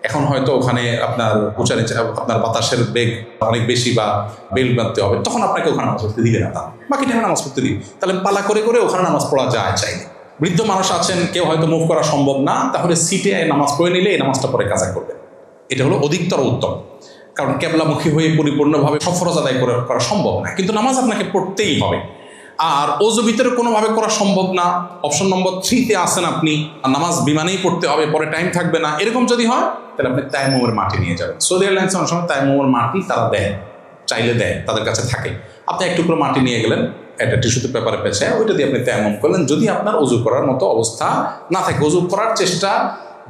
Speaker 1: এখন হয়তো ওখানে আপনার উঁচা নিচে আপনার বাতাসের বেগ অনেক বেশি বা বেল বাঁধতে হবে, তখন আপনাকে ওখানে নামাজ পড়তে দিবে না, তা বাকি টাইমে নামাজ পড়তে দিবে। তাহলে পালা করে করে ওখানে নামাজ পড়া যায় চাইলে। বৃদ্ধ মানুষ আছেন, কেউ হয়তো মুভ করা সম্ভব না, তাহলে সিটে নামাজ পড়ে নিলে এই নামাজটা পরে কাজা করবে, এটা হলো অধিকতর উত্তম। কারণ কেবলামুখী হয়ে পরিপূর্ণভাবে সব ফরজ আদায় করা সম্ভব না, কিন্তু নামাজ আপনাকে পড়তেই হবে। আর অজু ভিতরে কোনোভাবে করা সম্ভব না, অপশন নম্বর 3-তে আসেন আপনি, নামাজ বিমানেই পড়তে হবে, পরে টাইম থাকবে না, এরকম যদি হয় তাহলে আপনি তায়াম্মুমের মাটি নিয়ে যাবেন। সৌদি এয়ারলাইন্সে অনেক সময় তায়াম্মুমের মাটি তারা দেয়, চাইলে দেয়, তাদের কাছে থাকে। আপনি একটু করে মাটি নিয়ে গেলেন, একটা টিস্যুতে পেপারে পেঁচে ওইটা দিয়ে আপনি তায়াম্মুম করলেন। যদি আপনার অজু করার মতো অবস্থা না থাকে, অজু করার চেষ্টা,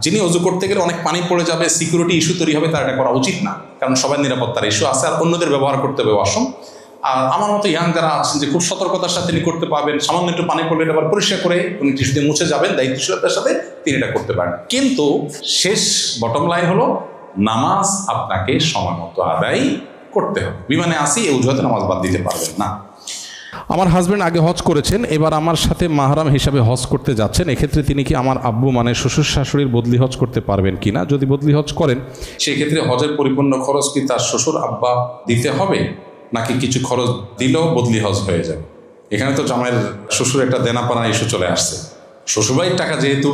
Speaker 1: যিনি অজু করতে গেলে অনেক পানি পড়ে যাবে, সিকিউরিটি ইস্যু তৈরি হবে, তার এটা করা উচিত না, কারণ সবার নিরাপত্তার ইস্যু আছে, আর অন্যদের ব্যবহার করতে হবে ওয়াশরুম। আর আমার মতো ইয়াং যারা আছেন যে খুব সতর্কতার সাথে তিনি করতে পারবেন, সামান্য একটু পানি পড়লে এটা আবার পরিষ্কার করে উনি টিস্যু দিয়ে মুছে যাবেন, দায়িত্বশীলতার সাথে তিনি এটা করতে পারেন। কিন্তু শেষ বটম লাইন হলো নামাজ আপনাকে সময় মতো আদায় করতে হবে। বিমানে আসি এই অজুহাতে নামাজ বাদ দিতে পারবেন না।
Speaker 2: আমার হাজব্যান্ড আগে হজ করেছেন, এবার আমার সাথে মাহরাম হিসাবে হজ করতে যাচ্ছেন, এক্ষেত্রে তিনি কি আমার আব্বু মানে শ্বশুর শাশুড়ির বদলি হজ করতে পারবেন কিনা? যদি বদলি হজ করেন
Speaker 1: সেক্ষেত্রে হজের পরিপূর্ণ খরচ কি তার শ্বশুর আব্বা দিতে হবে, নাকি কিছু খরচ দিলেও বদলি হজ হয়ে যাবে? এখানে তো জামাইয়ের শ্বশুর একটা দেনাপানা ইস্যু চলে আসছে। শ্বশুরবাড়ির টাকা যেহেতু,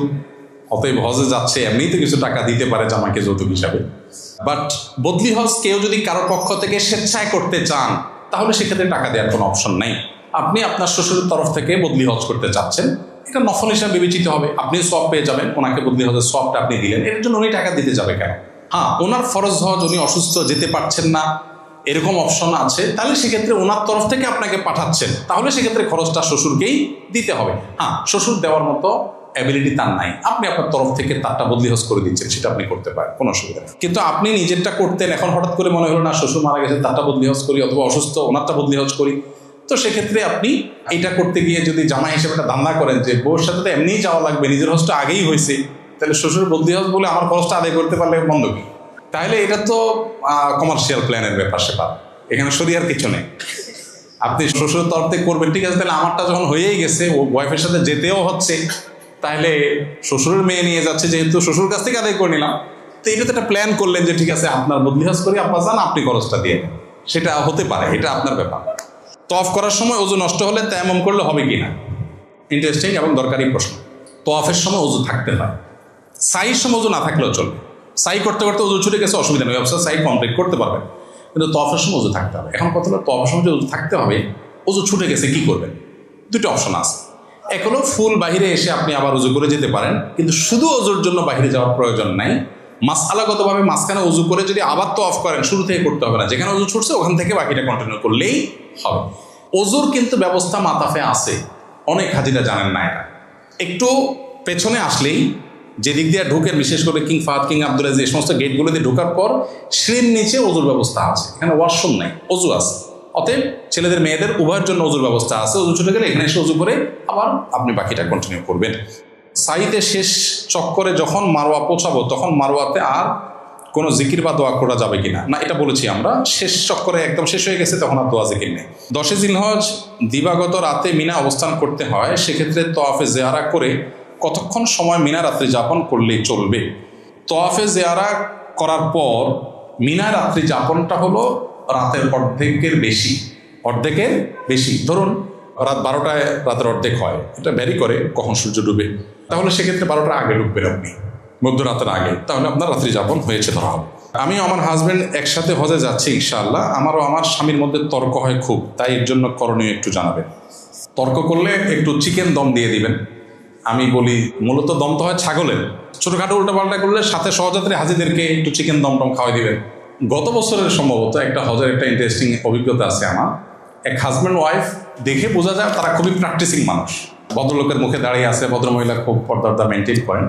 Speaker 1: অতএব হজে যাচ্ছে, এমনিই তো কিছু টাকা দিতে পারে জামাইকে যৌতুক হিসাবে। বাট বদলি হজ কেউ যদি কারোর পক্ষ থেকে স্বেচ্ছায় করতে চান, তাহলে সেক্ষেত্রে টাকা দেওয়ার কোনো অপশন নাই। আপনি আপনার শ্বশুরের তরফ থেকে বদলি হজ করতে চাচ্ছেন, এটা নফল হিসাবে বিবেচিত হবে, আপনি সওয়াব পেয়ে যাবেন, ওনাকে বদলি হজের সওয়াবটা আপনি দিলেন, এর জন্য উনি টাকা দিতে যাবে কেন? হ্যাঁ, ওনার ফরজ হজ, উনি অসুস্থ, যেতে পারছেন না, এরকম অপশন আছে, তাহলে সেক্ষেত্রে ওনার তরফ থেকে আপনাকে পাঠাচ্ছেন, তাহলে সেক্ষেত্রে খরচটা শ্বশুরকেই দিতে হবে। হ্যাঁ, শ্বশুর দেওয়ার মতো অ্যাবিলিটি তার নাই, আপনি আপনার তরফ থেকে তারটা বদলি হজ করে দিচ্ছেন, সেটা আপনি করতে পারেন, কোনো অসুবিধা নেই। কিন্তু আপনি নিজেরটা করতেন, এখন হঠাৎ করে মনে হলো না শ্বশুর মারা গেছে, তারটা বদলি হজ করি, অথবা অসুস্থ ওনারটা বদলি হজ করি, তো সেক্ষেত্রে আপনি এটা করতে গিয়ে যদি জামাই হিসেবে একটা ধান্দা করেন যে বউর সাথে তো এমনিই যাওয়া লাগবে, নিজের হজটা আগেই হয়েছে, তাহলে শ্বশুর বদলি হজ বলে আমার খরচটা আদায় করতে পারলে বন্ধ কি? তাহলে এটা তো কমার্শিয়াল প্ল্যানের ব্যাপার সেপার, এখানে শরিয়ার কিছু নেই। আপনি শ্বশুর তরফ থেকে করবেন, ঠিক আছে, তাহলে আমারটা যখন হয়েই গেছে, ও ওয়াইফের সাথে যেতেও হচ্ছে, তাহলে শ্বশুরের মেয়ে নিয়ে যাচ্ছে, যেহেতু শ্বশুর কাছ থেকে আদায় করে নিলাম, তো এটা তো একটা প্ল্যান করলেন যে ঠিক আছে আপনার বদলি হজ করি, আপনার যান, আপনি খরচটা দিয়ে নেন, সেটা হতে পারে, এটা আপনার ব্যাপার। তওয়াফ করার সময় ওযু নষ্ট হলে তায়াম্মুম করলে হবে কি না, ইন্টারেস্টিং এবং দরকারি প্রশ্ন। তওয়াফের সময় ওযু থাকতে হয়, সাইয়ের সময় ওযু না থাকলেও চলবে। সাই করতে করতে ওযু ছুটে গেছে, অসুবিধা নেই, ব্যবসা সাই কমপ্লিট করতে পারবেন। কিন্তু তওয়াফের সময় ওযু থাকতে হবে। এখন কথা হলো তওয়াফের সময় যে ওযু থাকতে হবে, ওযু ছুটে গেছে কি করবেন? দুটো অপশন আছে। এক হলো ফুল বাহিরে এসে আপনি আবার ওযু করে যেতে পারেন, কিন্তু শুধু ওযুর জন্য বাহিরে যাওয়ার প্রয়োজন নাই। মাসআলাগতভাবে মাঝখানে ওযু করে যদি আবার তওয়াফ করেন, শুরু থেকে করতে হবে না, যেখানে ওযু ছুটছে ওখান থেকে বাকিটা কন্টিনিউ করলেই হবে। ওযুর কিন্তু ব্যবস্থা মাতাফে আছে, অনেক হাজিরা জানেন না এটা। একটু পেছনে আসলেই যেদিক দিয়ে ঢুকেন, বিশেষ করে কিং ফাহাদ, কিং আব্দুল আজিজ, এই সমস্ত গেটগুলো দিয়ে ঢোকার পর সিঁড়ির নিচে ওযুর ব্যবস্থা আছে। এখানে ওয়াশরুম নাই, ওযু আছে। অতএব ছেলেদের মেয়েদের উভয়ের জন্য ওযুর ব্যবস্থা আছে। ওযু ছুটে গেলে এখানে এসে ওযু করে আবার আপনি বাকিটা কন্টিনিউ করবেন। সাইতে শেষ চক্করে যখন মারওয়া পৌঁছাবো, তখন মারওয়াতে আর কোনো জিকির বা দোয়া করা যাবে কিনা না, এটা বলেছি আমরা। শেষ চক্করে একদম শেষ হয়ে গেছে, তখন আর দোয়া জিকির নেই। 10 জিলহজ দিবাগত রাতে মিনা অবস্থান করতে হয়, সেক্ষেত্রে তওয়াফে জিয়ারা করে কতক্ষণ সময় মিনা রাত্রি যাপন করলেই চলবে? তওয়াফে জিয়ারা করার পর মিনা রাত্রি যাপনটা হলো রাতের অর্ধেকের বেশি। ধরুন রাত 12টায় রাতের অর্ধেক হয়, এটা ভ্যারি করে কখন সূর্য ডুবে, তাহলে সেক্ষেত্রে 12টার আগে ঢুকবেন আপনি, মধ্যরাতের আগে, তাহলে আপনার রাত্রি যাপন হয়েছে ধরা হবে। আমি আমার হাজব্যান্ড একসাথে হজে যাচ্ছি ইনশাআল্লাহ, আমারও আমার স্বামীর মধ্যে তর্ক হয় খুব, তাই এর জন্য করণীয় একটু জানাবেন। তর্ক করলে একটু চিকেন দম দিয়ে দিবেন। আমি বলি মূলত দম তো হয় ছাগলের, ছোটোখাটো উল্টাপাল্টা করলে সাথে সহযাত্রী হাজিদেরকে একটু চিকেন দম খাওয়াই দিবেন। গত বছরের সম্ভবত একটা হজের একটা ইন্টারেস্টিং অভিজ্ঞতা আছে আমার। এক হাজব্যান্ড ওয়াইফ, দেখে বোঝা যায় তারা খুবই প্র্যাকটিসিং মানুষ, ভদ্রলোকের মুখে দাঁড়িয়ে আছে, ভদ্রমহিলা খুব পর্দা মেনটেন করেন।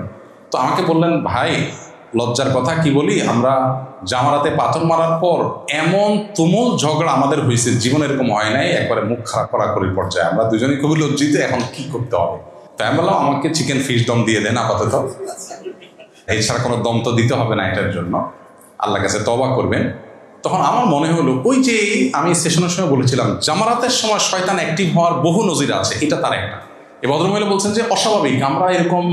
Speaker 1: তো আমাকে বললেন, ভাই লজ্জার কথা কি বলি, আমরা জামারাতে পাথর মারার পর এমন তুমুল ঝগড়া আমাদের হয়েছে, জীবনে এরকম হয় নাই, একবারে মুখ খারাপ করাকরির পর্যায়ে, আমরা দুজনেই খুবই লজ্জিত, এখন কি করতে হবে? তাই আমি বললাম আমাকে চিকেন ফিশ দম দিয়ে দেন আপাতত, এছাড়া কোনো দম তো দিতে হবে না এটার জন্য, আল্লাহর কাছে তওবা করবেন। তখন আমার মনে হলো, ওই যে আমি সেশনের সময় বলেছিলাম জামারাতের সময় শয়তান অ্যাক্টিভ হওয়ার বহু নজির আছে, এটা তার একটা। এই ভদ্রমহিলা বলছেন যে অস্বাভাবিক, আমরা এরকম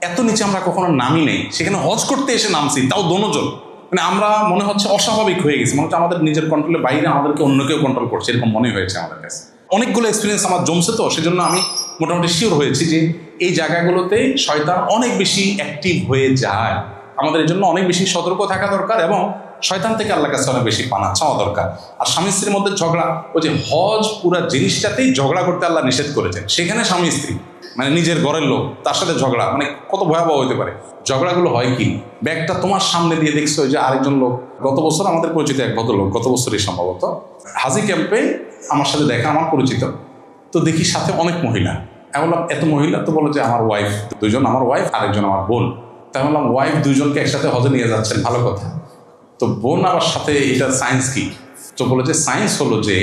Speaker 1: এত নিচে আমরা কখনো নামি নেই, সেখানে হজ করতে এসে নামছি, তাও দোনোজন, মানে আমরা মনে হচ্ছে অস্বাভাবিক হয়ে গেছি, মনে হচ্ছে আমাদের নিজের কন্ট্রোলের বাইরে আমাদেরকে অন্য কেউ কন্ট্রোল করছে, এরকম মনে হয়েছে আমাদের কাছে। অনেকগুলো এক্সপিরিয়েন্স আমার জমছে, তো সেজন্য আমি মোটামুটি শিওর হয়েছি যে এই জায়গাগুলোতে শয়তান অনেক বেশি অ্যাক্টিভ হয়ে যায়। আমাদের এই জন্য অনেক বেশি সতর্ক থাকা দরকার এবং শয়তান থেকে আল্লাহর কাছে অনেক বেশি পানা চাওয়া দরকার। আর স্বামী স্ত্রীর মধ্যে ঝগড়া, ওই যে হজ পুরা জিনিসটাতেই ঝগড়া করতে আল্লাহ নিষেধ করেছেন, সেখানে স্বামী স্ত্রী মানে নিজের ঘরের লোক তার সাথে ঝগড়া, মানে কত ভয়াবহ হতে পারে। ঝগড়াগুলো হয় কি, ব্যাগটা তোমার সামনে দিয়ে দেখছো যে আরেকজন লোক, গত বছর আমাদের পরিচিত এক ভদ্রলোক, গত বছরই সম্ভবত হাজি ক্যাম্পে আমার সাথে দেখা, আমার পরিচিত, তো দেখি সাথে অনেক মহিলা। আমি বললাম এত মহিলা? তো বলো যে আমার ওয়াইফ দুজন, আমার ওয়াইফ আরেকজন আমার বোন। তাই বললাম ওয়াইফ দুজনকে একসাথে হজে নিয়ে যাচ্ছেন, ভালো কথা, তো বোন আবার সাথে, এটা সায়েন্স কি? তো বলে যে সায়েন্স হলো যে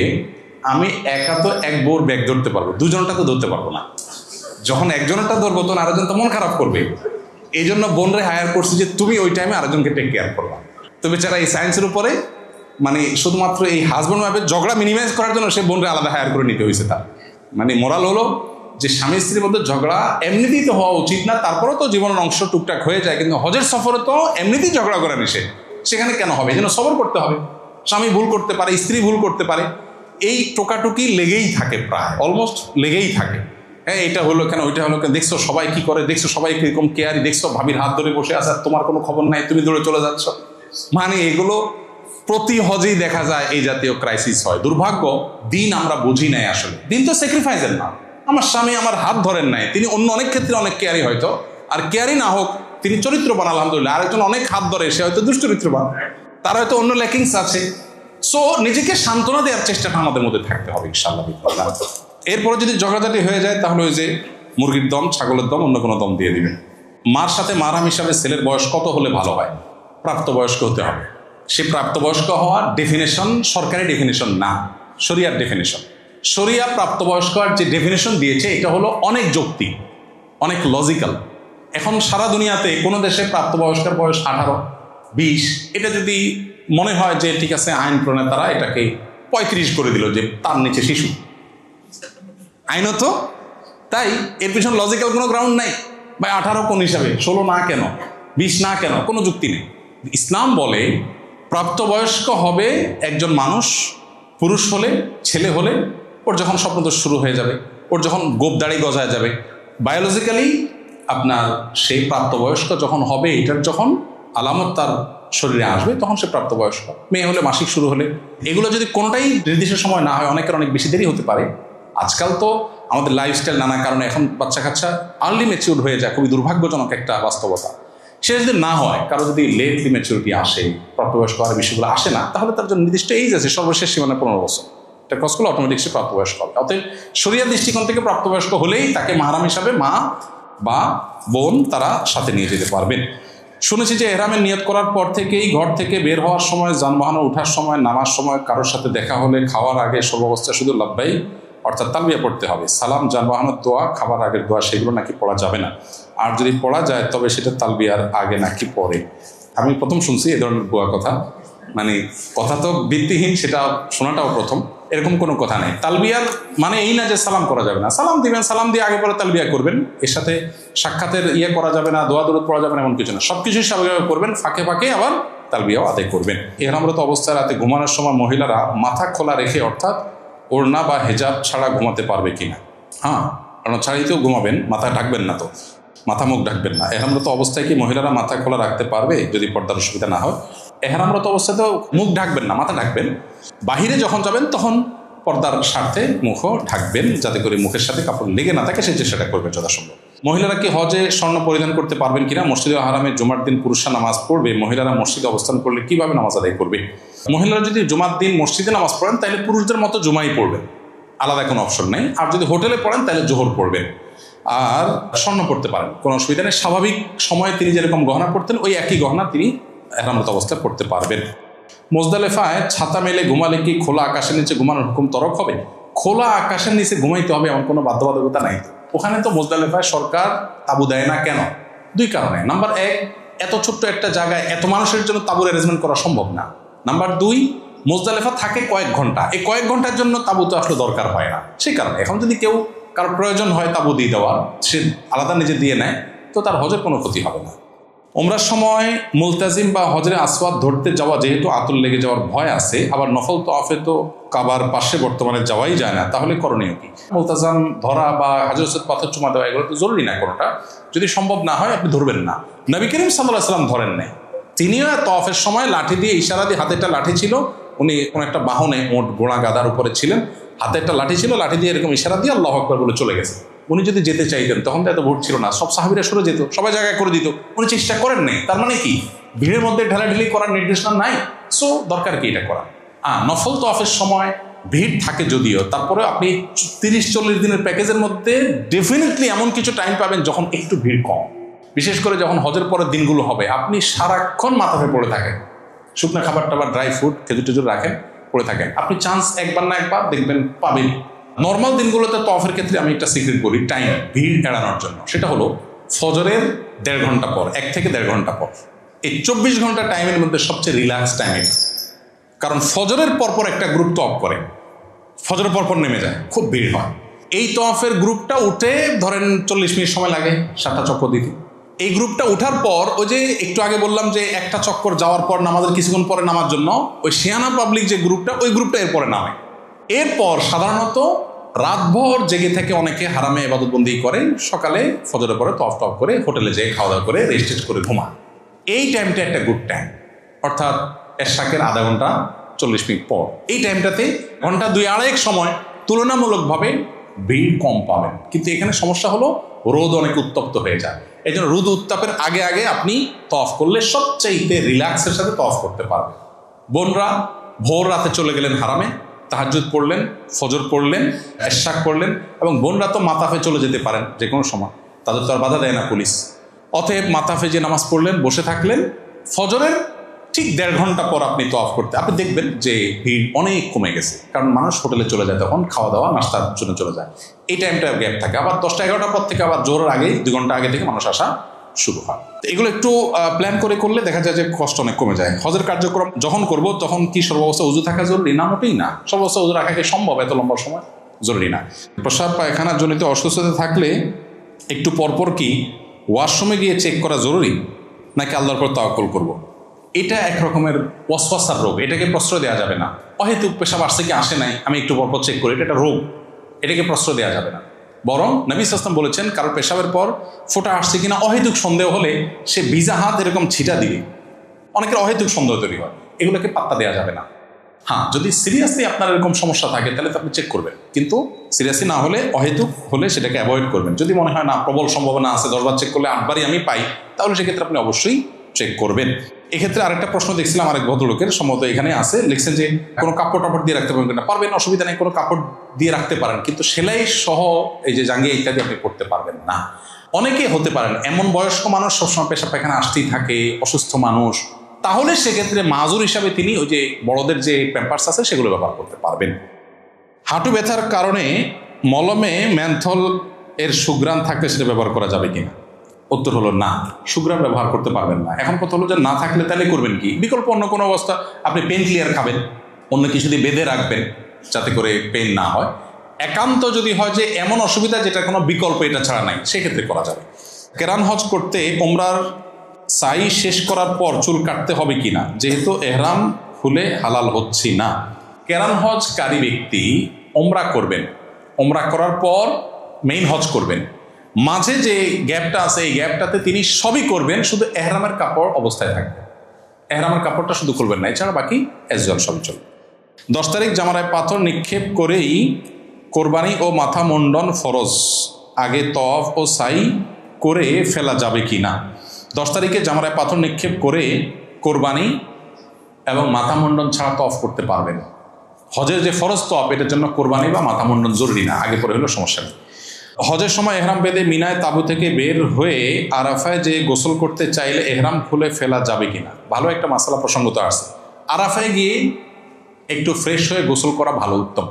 Speaker 1: আমি একা তো এক বউর ব্যাগ ধরতে পারবো, দুজনটা তো ধরতে পারবো না, যখন একজনটা ধরবো তখন আরেকজন তো মন খারাপ করবে, এই জন্য বোনরে হায়ার করছি যে তুমি ওই টাইমে আরেকজনকে টেক কেয়ার করবা। তো বেচারা এই সায়েন্সের উপরে মানে শুধুমাত্র এই হাজব্যান্ড ওয়াইফের ঝগড়া মিনিমাইজ করার জন্য সে বোনরে আলাদা হায়ার করে নিতে হয়েছে তার। মানে মোরাল হলো যে স্বামী স্ত্রীর মধ্যে ঝগড়া এমনিতেই তো হওয়া উচিত না, তারপরেও তো জীবনের অংশ টুকটাক হয়ে যায়, কিন্তু হজের সফরে তো এমনিতেই ঝগড়া করা নিষেধ, সেখানে কেন হবে? এই জন্য সবর করতে হবে। স্বামী ভুল করতে পারে, স্ত্রী ভুল করতে পারে, এই টোকাটুকি লেগেই থাকে, প্রায় অলমোস্ট লেগেই থাকে। হ্যাঁ, এটা হলো কেন, ওইটা হলো কেন, দেখছো সবাই কি করে, দেখছো সবাই কিরকম কেয়ারি, দেখছো ভাবির হাত ধরে বসে আছে, তোমার কোনো খবর নাই, তুমি দৌড়ে চলে যাচ্ছ। মানে এগুলো প্রতি হজেই দেখা যায়, এই জাতীয় ক্রাইসিস হয়। দুর্ভাগ্য, দিন আমরা বুঝি নাই আসলে। দিন তো স্যাক্রিফাইসের না। আমার স্বামী আমার হাত ধরেন নাই, তিনি অন্য অনেক ক্ষেত্রে অনেক কেয়ারি হয়তো, আর কেয়ারি না হোক তিনি চরিত্রবান আলহামদুলিল্লাহ। আরেকজন অনেক হাত ধরে, সে হয়তো দুশ্চরিত্রবান, তার হয়তো অন্য ল্যাকিংস আছে। সো নিজেকে সান্ত্বনা দেওয়ার চেষ্টাটা আমাদের মধ্যে থাকতে হবে ইনশাআল্লাহ। এরপরে যদি ঝগড়াঝাটি হয়ে যায় তাহলে ওই যে মুরগির দম, ছাগলের দম, অন্য কোনো দম দিয়ে দিবেন। মার সাথে মারহাম হিসাবে ছেলের বয়স কত হলে ভালো হয়? প্রাপ্তবয়স্ক হতে হবে। সে প্রাপ্তবয়স্ক হওয়ার ডেফিনেশন সরকারি ডেফিনেশন না, শরিয়ার ডেফিনেশন। শরিয়া প্রাপ্তবয়স্কর যে ডেফিনেশন দিয়েছে এটা হলো অনেক যৌক্তিক, অনেক লজিক্যাল। এখন সারা দুনিয়াতে কোনো দেশে প্রাপ্তবয়স্কের বয়স 18, 20, এটা যদি মনে হয় যে ঠিক আছে, আইন প্রণেতারা এটাকে 35 করে দিল যে তার নিচে শিশু, আইনত তাই এর পিছনে লজিক্যাল কোনো গ্রাউন্ড নাই। ভাই 18 কোন হিসাবে, 16 না কেন, 20 না কেন, কোনো যুক্তি নেই। ইসলাম বলে প্রাপ্তবয়স্ক হবে একজন মানুষ, পুরুষ হলে, ছেলে হলে, ওর যখন স্বপ্নদোষ শুরু হয়ে যাবে, ওর যখন গোপদাড়ি গজায় যাবে, বায়োলজিক্যালি আপনার সেই প্রাপ্তবয়স্ক যখন হবে, এটার যখন আলামত তার শরীরে আসবে তখন সে প্রাপ্তবয়স্ক। মেয়ে হলে মাসিক শুরু হলে, এগুলো যদি কোনোটাই নির্দিষ্ট সময় না হয়, অনেকের অনেক বেশি দেরি হতে পারে। আজকাল তো আমাদের লাইফস্টাইল নানা কারণে এখন বাচ্চা কাচ্চা আর্লি ম্যাচিউর হয়ে যায়, খুবই দুর্ভাগ্যজনক একটা বাস্তবতা। সে যদি না হয়, কারো যদি লেটলি ম্যাচুরিটি আসে, প্রাপ্তবয়স্ক হওয়ার বিষয়গুলো আসে না, তাহলে তার জন্য নির্দিষ্ট এইজ আছে, সর্বশেষ সীমানা 15 বছর। এটা ক্রস করলে অটোমেটিক সে প্রাপ্তবয়স্ক হবে। অতএব শরিয়া দৃষ্টিকোণ থেকে প্রাপ্তবয়স্ক হলেই তাকে মাহরাম হিসাবে মা বা বোন তারা সাথে নিয়ে যেতে পারবেন। শুনেছি যে এহরামের নিয়ত করার পর থেকেই ঘর থেকে বের হওয়ার সময়, যানবাহনে ওঠার সময়, নামার সময়, কারোর সাথে দেখা হলে, খাওয়ার আগে সর্বাবস্থা শুধু লাব্বাই অর্থাৎ তালবিয়া পড়তে হবে। সালাম, যানবাহনের দোয়া, খাবার আগের দোয়া সেগুলো নাকি পড়া যাবে না, আর যদি পড়া যায় তবে সেটা তালবিয়ার আগে নাকি পরে। আমি প্রথম শুনছি এ ধরনের দোয়া কথা, মানে কথা তো ভিত্তিহীন, সেটা শোনাটাও প্রথম। এরকম কোনো কথা নেই। তালবিয়ার মানে এই না যে সালাম করা যাবে না, সালাম দিবেন, সালাম দিয়ে আগে পরে তালবিয়া করবেন, এর সাথে সাক্ষাতের করা যাবে না, দোয়া দরুদ পড়া যাবে না, এমন কিছু না। সব কিছুই স্বাভাবিকভাবে করবেন, ফাঁকে ফাঁকে আবার তালবিয়াও আদায় করবেন। ইহরামরত অবস্থায় রাতে ঘুমানোর সময় মহিলারা মাথা খোলা রেখে, অর্থাৎ ওড়না বা হেজাব ছাড়া ঘুমাতে পারবে কিনা? হ্যাঁ, কারণ ছাড়িতেও ঘুমাবেন, মাথা ঢাকবেন না, তো মাথা মুখ ঢাকবেন না। এহরামরত অবস্থায় কি মহিলারা মাথা খোলা রাখতে পারবে যদি পর্দার অসুবিধা না হয়? এহরামরত অবস্থাতেও মুখ ঢাকবেন না, মাথা ঢাকবেন। বাহিরে যখন যাবেন তখন পর্দার স্বার্থে মুখও ঢাকবেন, যাতে করে মুখের সাথে কাপড় লেগে না থাকে, সেই চেষ্টাটা করবেন যথাসম্ভব। মহিলারা কি হজে স্বর্ণ পরিধান করতে পারবেন কিনা? মসজিদে হারামে জুমার দিন পুরুষরা নামাজ পড়বে, মহিলারা মসজিদে অবস্থান করলে কিভাবে নামাজ আদায় করবে? মহিলারা যদি জুমার দিন মসজিদে নামাজ পড়েন তাহলে পুরুষদের মতো জুমাই পড়বেন, আলাদা কোনো অপশন নেই। আর যদি হোটেলে পড়েন তাহলে জোহর পড়বেন। আর স্বর্ণ পড়তে পারেন, কোনো অসুবিধা নেই। স্বাভাবিক সময়ে তিনি যেরকম গহনা পড়তেন ওই একই গহনা তিনি এহরামরত অবস্থায় পড়তে পারবেন। মুজদালেফায় ছাতা মেলে ঘুমালে কি খোলা আকাশের নিচে ঘুমানোর হুকুম তরক হবে? খোলা আকাশের নিচে ঘুমাইতে হবে এমন কোনো বাধ্যবাধকতা নাই। ওখানে তো মুজদালেফায় সরকার তাবু দেয় না। কেন? দুই কারণে। নাম্বার 1, এত ছোট্ট একটা জায়গায় এত মানুষের জন্য তাবুর অ্যারেঞ্জমেন্ট করা সম্ভব না। নাম্বার 2, মুজদালেফা থাকে কয়েক ঘন্টা, এই কয়েক ঘন্টার জন্য তাবু তো আসলে দরকার হয় না। সেই কারণে এখন যদি কেউ কারো প্রয়োজন হয় তাবু দিয়ে দেওয়ার, সে আলাদা নিজে দিয়ে নেয়, তো তার হজের কোনো ক্ষতি হবে না। ওমরার সময় মুলতাজিম বা হজরে আসওয়াদ ধরতে যাওয়া যেহেতু আতর লেগে যাওয়ার ভয় আছে, আবার নফল তওয়াফে তো কাবার পাশে বর্তমানে যাওয়াই যায় না, তাহলে করণীয় কি? মুলতাজাম ধরা বা হাজর আসওয়াদ পাথর চুমা দেওয়া এগুলো তো জরুরি না কোনোটা। যদি সম্ভব না হয় আপনি ধরবেন না। নবী করিম সাল্লাল্লাহু আলাইহি ওয়াসাল্লাম ধরেন নাই। তিনিও তওয়াফের সময় লাঠি দিয়ে ইশারা দিয়ে, হাতে একটা লাঠি ছিল, উনি কোনো একটা বাহনে ওট ঘোড়া গাদার উপরে ছিলেন, হাতে একটা লাঠি ছিল, লাঠি দিয়ে এরকম ইশারা দিয়ে আল্লাহু আকবার বলে চলে গেছে। উনি যদি যেতে চাইতেন তখন তো এত ভোট ছিল না, সব সাহাবীরা সরে যেত, সবাই জায়গায় করে দিত, উনি চেষ্টা করেন নাই। তার মানে কি ভিড়ের মধ্যে ঢেলাঢেলি করার নির্দেশনা নাই? সো দরকার কি এটা করা? নফল তওয়াফের সময় ভিড় থাকে যদিও, তারপরে আপনি 30-40 দিনের প্যাকেজের মধ্যে ডেফিনেটলি এমন কিছু টাইম পাবেন যখন একটু ভিড় কম। বিশেষ করে যখন হজের পরের দিনগুলো হবে, আপনি সারাক্ষণ মাথাতে পড়ে থাকেন, শুকনো খাবার টাবার, ড্রাই ফ্রুট, খেজুর টেজুর রাখেন, পড়ে থাকেন। আপনি চান্স একবার না একবার দেখবেন পাবেন। নর্মাল দিনগুলোতে তওয়াফের ক্ষেত্রে আমি একটা সিক্রেট করি টাইম, ভিড় এড়ানোর জন্য। সেটা হলো ফজরের 1.5 ঘন্টা পর, 1 থেকে 1.5 ঘন্টা পর। এই 24 ঘন্টা টাইমের মধ্যে সবচেয়ে রিল্যাক্স টাইম এটা। কারণ ফজরের পরপর একটা গ্রুপ তওয়াফ করে, ফজরের পরপর নেমে যায়, খুব ভিড় হয়। এই তওয়াফের গ্রুপটা উঠে ধরেন 40 মিনিট সময় লাগে 7টা চক্কর দিতে। এই গ্রুপটা উঠার পর ওই যে একটু আগে বললাম যে একটা চক্কর যাওয়ার পর নামাজের কিছুক্ষণ পরে নামার জন্য ওই শিয়ানা পাবলিক যে গ্রুপটা, ওই গ্রুপটা এরপরে নামে। এরপর সাধারণত রাতভর জেগে থেকে অনেকে হারামে ইবাদতবন্দি করে, সকালে ফজরের পরে তওয়াফ করে হোটেলে যেয়ে খাওয়া দাওয়া করে রেস্ট করে ঘুমায়। এই টাইমটা একটা গুড টাইম, অর্থাৎ এশরাকের আধা ঘন্টা 40 মিনিট পর। এই টাইমটাতে ঘন্টা 2-2.5 সময় তুলনামূলকভাবে ভিড় কম পাবেন। কিন্তু এখানে সমস্যা হলো রোদ অনেক উত্তপ্ত হয়ে যায়। এই জন্য রোদ উত্তাপের আগে আগে আপনি তওয়াফ করলে সবচাইতে রিল্যাক্সের সাথে তওয়াফ করতে পারবেন। বোনরা ভোর রাতে চলে গেলেন হারামে, তাহাজ্জুদ পড়লেন, ফজর পড়লেন, এশরাক পড়লেন, এবং বোনরা তো মাতাফে চলে যেতে পারেন যে কোনো সময়, তাদের তো আর বাধা দেয় না পুলিশ। অতএব মাতাফে যে নামাজ পড়লেন, বসে থাকলেন, ফজরের ঠিক 1.5 ঘন্টা পর আপনি তওয়াফ করতে, আপনি দেখবেন যে ভিড় অনেক কমে গেছে। কারণ মানুষ হোটেলে চলে যায়, তখন খাওয়া দাওয়া নাস্তার জন্য চলে যায়, এই টাইমটা গ্যাপ থাকে। আবার 10টা-11টার পর থেকে আবার জোহরের আগে 2 ঘন্টা আগে থেকে মানুষ আসা শুরু হয়। এগুলো একটু প্ল্যান করে করলে দেখা যায় যে কষ্ট অনেক কমে যায়। হজের কার্যক্রম যখন করব তখন কি সর্বাবস্থা উজু থাকা জরুরি? না, মোটেই না। সর্বাবস্থা উজু রাখা কি সম্ভব এত লম্বা সময়? জরুরি না। প্রস্রাব পায়খানার জনিত অসুস্থতা থাকলে একটু পরপর কি ওয়াশরুমে গিয়ে চেক করা জরুরি, নাকি আল্লাহর পর তাওয়াক্কুল করব? এটা এক রকমের ওয়াসওয়াসার রোগ, এটাকে প্রশ্রয় দেওয়া যাবে না। অহেতুক পেশাব আসছে কি আসে নাই আমি একটু পরপর চেক করি, এটা একটা রোগ, এটাকে প্রশ্রয় দেওয়া যাবে না। বরং নবী সাল্লাল্লাহু আলাইহি ওয়াসাল্লাম বলেছেন, কারো পেশাবের পর ফোঁটা আসছে কিনা অহেতুক সন্দেহ হলে সে ভিজা হাত এরকম ছিটা দিবে, অনেকের অহেতুক সন্দেহ তৈরি হয়, এগুলোকে পাত্তা দেওয়া যাবে না। হ্যাঁ, যদি সিরিয়াসলি আপনার এরকম সমস্যা থাকে তাহলে তো আপনি চেক করবেন, কিন্তু সিরিয়াসলি না হলে, অহেতুক হলে সেটাকে অ্যাভয়েড করবেন। যদি মনে হয় না প্রবল সম্ভাবনা আছে, 10 বার চেক করলে 8 বারই আমি পাই, তাহলে সেক্ষেত্রে আপনি অবশ্যই চেক করবেন। এক্ষেত্রে আরেকটা প্রশ্ন দেখছিলাম আরেক ভদ্রলোকের, সম্ভবত এখানে আছে, লিখছেন যে কোনো কাপড় টাপড় দিয়ে রাখতে পারবেন কিনা। পারবেন, অসুবিধা নেই, কোনো কাপড় দিয়ে রাখতে পারেন, কিন্তু সেলাই সহ এই যে জাঙ্গিয়া ইত্যাদি আপনি করতে পারবেন না। অনেকে হতে পারেন এমন বয়স্ক মানুষ, সবসময় পেশাব পায়খানা আসতেই থাকে, অসুস্থ মানুষ, তাহলে সেক্ষেত্রে মাজুর হিসাবে তিনি ওই যে বড়দের যে প্যাম্পার্স আছে সেগুলো ব্যবহার করতে পারবেন। হাঁটু ব্যথার কারণে মলমে ম্যান্থল এর সুঘ্রাণ থাকলে সেটা ব্যবহার করা যাবে কিনা? উত্তর হলো না, সুঘ্রাণ ব্যবহার করতে পারবেন না। এখন কথা হলো যে না থাকলে তাহলে করবেন কি? বিকল্প অন্য কোনো অবস্থা, আপনি পেন ক্লিয়ার খাবেন, অন্য কিছু দিয়ে বেঁধে রাখবেন যাতে করে পেন না হয়। একান্ত যদি হয় যে এমন অসুবিধা যেটা কোনো বিকল্প এটা ছাড়া নাই, সেক্ষেত্রে করা যাবে। কেরান হজ করতে ওমরার সাই শেষ করার পর চুল কাটতে হবে কিনা, যেহেতু এহরাম খুলে হালাল হচ্ছি না। কেরান হজকারী ব্যক্তি ওমরা করবেন, ওমরা করার পর মেইন হজ করবেন, মাঝে যে গ্যাপটা আছে এই গ্যাপটাতে তিনি সবই করবেন, শুধু এহরামের কাপড় অবস্থায় থাকবে, এহরামের কাপড়টা শুধু খুলবেন না, এছাড়া বাকি এজল সবই চলবে। 10 তারিখ জামারায় পাথর নিক্ষেপ করেই কোরবানি ও মাথা মুন্ডন ফরজ, আগে তওয়াফ ও সাই করে ফেলা যাবে কি না? 10 তারিখে জামারায় পাথর নিক্ষেপ করে কোরবানি এবং মাথা মুন্ডন ছাড়া তওয়াফ করতে পারবেন। হজের যে ফরজ তওয়াফ, এটার জন্য কোরবানি বা মাথা মুন্ডন জরুরি না, আগে পরে হলেও সমস্যা নেই। হজের সময় এহরাম বেঁধে মিনায় তাঁবু থেকে বের হয়ে আরাফায় যে গোসল করতে চাইলে এহরাম খুলে ফেলা যাবে কিনা? ভালো একটা মাসালা প্রসঙ্গত আছে। আরাফায় গিয়ে একটু ফ্রেশ হয়ে গোসল করা ভালো, উত্তম,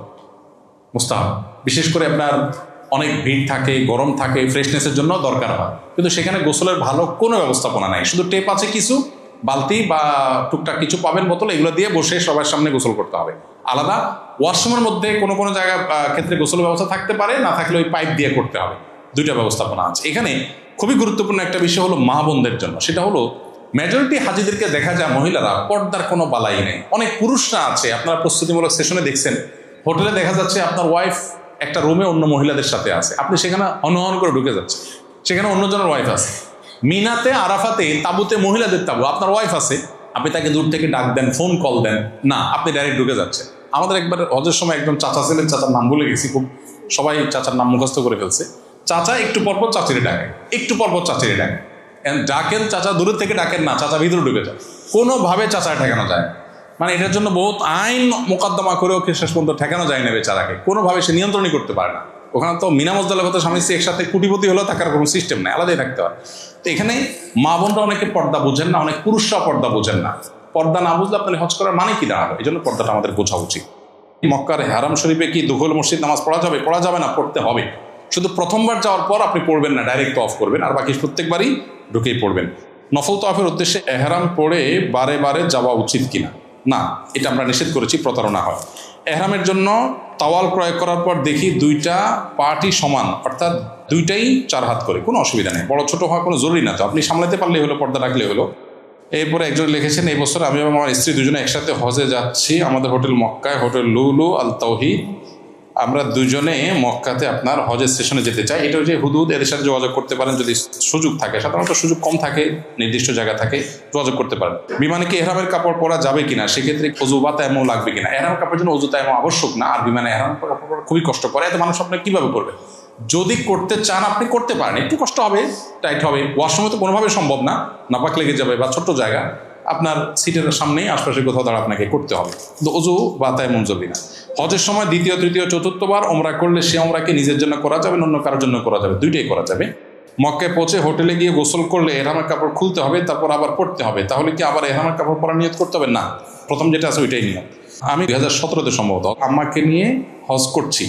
Speaker 1: মুস্তাহাব। বিশেষ করে আপনার অনেক ভিড় থাকে, গরম থাকে, ফ্রেশনেসের জন্য দরকার হয়, কিন্তু সেখানে গোসলের ভালো কোনো ব্যবস্থাপনা নাই। শুধু টেপ আছে কিছু, বালতি বা টুকটাক কিছু পাবেন বোতল, এগুলো দিয়ে বসে সবার সামনে গোসল করতে হবে। আলাদা ওয়াশরুমের মধ্যে কোনো কোনো জায়গা ক্ষেত্রে গোসলের ব্যবস্থা থাকতে পারে, না থাকলে ওই পাইপ দিয়ে করতে হবে। দুইটা ব্যবস্থাপনা আছে। এখানে খুবই গুরুত্বপূর্ণ একটা বিষয় হলো মা বোনদের জন্য, সেটা হলো মেজরিটি হাজিদেরকে দেখা যায় মহিলারা পর্দার কোনো বালাই নেই। অনেক পুরুষরা আছে, আপনারা প্রস্তুতিমূলক সেশনে দেখছেন, হোটেলে দেখা যাচ্ছে আপনার ওয়াইফ একটা রুমে অন্য মহিলাদের সাথে আছে, আপনি সেখানে অনুহরণ করে ঢুকে যাচ্ছে, সেখানে অন্যজনের ওয়াইফ আছে। মিনাতে আরাফাতে তাঁবুতে মহিলাদের তাঁবু, আপনার ওয়াইফ আছে, আপনি তাকে দূর থেকে ডাক দেন, ফোন কল দেন না, আপনি ডাইরেক্ট ঢুকে যাচ্ছেন। আমাদের একবার হজের সময় একদম চাচা ছিলেন, চাচার নাম ভুলে গেছি, খুব সবাই চাচার নাম মুখস্থ করে ফেলছে। চাচা একটু পরপর চাচিরে ডাকে, একটু পরপর চাচিরে ডাকে, ডাকেন চাচা, দূরের থেকে ডাকেন না, চাচা ভিতরে ঢুকে যায়, কোনোভাবে চাচায় ঠেকানো যায়। মানে এটার জন্য বহুত আইন মোকদ্দমা করেও শেষ পর্যন্ত ঠেকানো যায় না বেচারাকে, কোনোভাবে সে নিয়ন্ত্রণই করতে পারে না। ওখানে তো মিনা মুজদালিফাতে স্বামী স্ত্রী একসাথে কুটিপতি হলেও থাকার কোনো সিস্টেম নেই, আলাদাই থাকতে হয়। তো এখানে মা বোনরা অনেকে পর্দা বোঝেন না, অনেক পুরুষরা পর্দা বোঝেন না। পর্দা না বুঝলে আপনার হজ করার মানে কি দাঁড়াবে? এই জন্য পর্দাটা আমাদের বোঝা উচিত। মক্কার হারাম শরীফে কি দুখুল মসজিদ নামাজ পড়া যাবে? পড়া যাবে না, পড়তে হবে। শুধু প্রথমবার যাওয়ার পর আপনি পড়বেন না, ডাইরেক্ট অফ করবেন, আর বাকি প্রত্যেকবারই ঢুকেই পড়বেন। নফল তওয়াফের উদ্দেশ্যে এহরাম পড়ে বারে বারে যাওয়া উচিত কিনা? না, এটা আমরা নিষেধ করেছি, প্রতারণা হয়। এহরামের জন্য তাওয়াল ক্রয় করার পর দেখি দুইটা পার্টই সমান, অর্থাৎ দুইটাই 4 হাত করে, কোনো অসুবিধা নেই, বড় ছোট হওয়া কোনো জরুরি না, তো আপনি সামলাতে পারলেই হলো, পর্দা রাখলে হলো। এরপরে একজন লিখেছেন, এই বছর আমি এবং আমার স্ত্রী দুজনে একসাথে হজে যাচ্ছি, আমাদের হোটেল মক্কায়, হোটেল লুলু আল তাওহিদ। আমরা দুজনে মক্কাতে আপনার হজের সেশনে যেতে চাই। এটা যে হুদুদ, এদের সাথে যোগাযোগ করতে পারেন যদি সুযোগ থাকে, সাধারণত সুযোগ কম থাকে, নির্দিষ্ট জায়গা থাকে, যোগাযোগ করতে পারেন। বিমানে কি এহরামের কাপড় পরা যাবে কিনা, সেক্ষেত্রে অজু বা তায়াম্মুম লাগবে কিনা? এহরামের কাপড়ের জন্য অজু তায়াম্মুম আবশ্যক না, আর বিমানে এহরামের কাপড় পরা খুবই কষ্ট করে, এত মানুষ আপনি কীভাবে করবেন? যদি করতে চান আপনি করতে পারেন, একটু কষ্ট হবে, টাইট হবে, ওয়াশরুমে তো কোনোভাবে সম্ভব না, নাপাক লেগে যাবে, বা ছোট্ট জায়গা আপনার সিটের সামনেই আশপাশে কোথাও দাঁড়া আপনাকে করতে হবে, কিন্তু অজু বা তায়াম্মুম জরুরি না। হজের সময় দ্বিতীয়, তৃতীয়, চতুর্থবার ওমরা করলে সে ওমরাকে নিজের জন্য করা যাবে, অন্য কারোর জন্য করা যাবে, দুইটাই করা যাবে। মক্কায় পৌঁছে হোটেলে গিয়ে গোসল করলে এহরামের কাপড় খুলতে হবে, তারপর আবার পড়তে হবে, তাহলে কি আবার এহরামের কাপড় পরা নিয়ত করতে হবে? না, প্রথম যেটা আছে ওইটাই নিয়ত। আমি 2017-তে সম্ভবত আম্মাকে নিয়ে হজ করছি,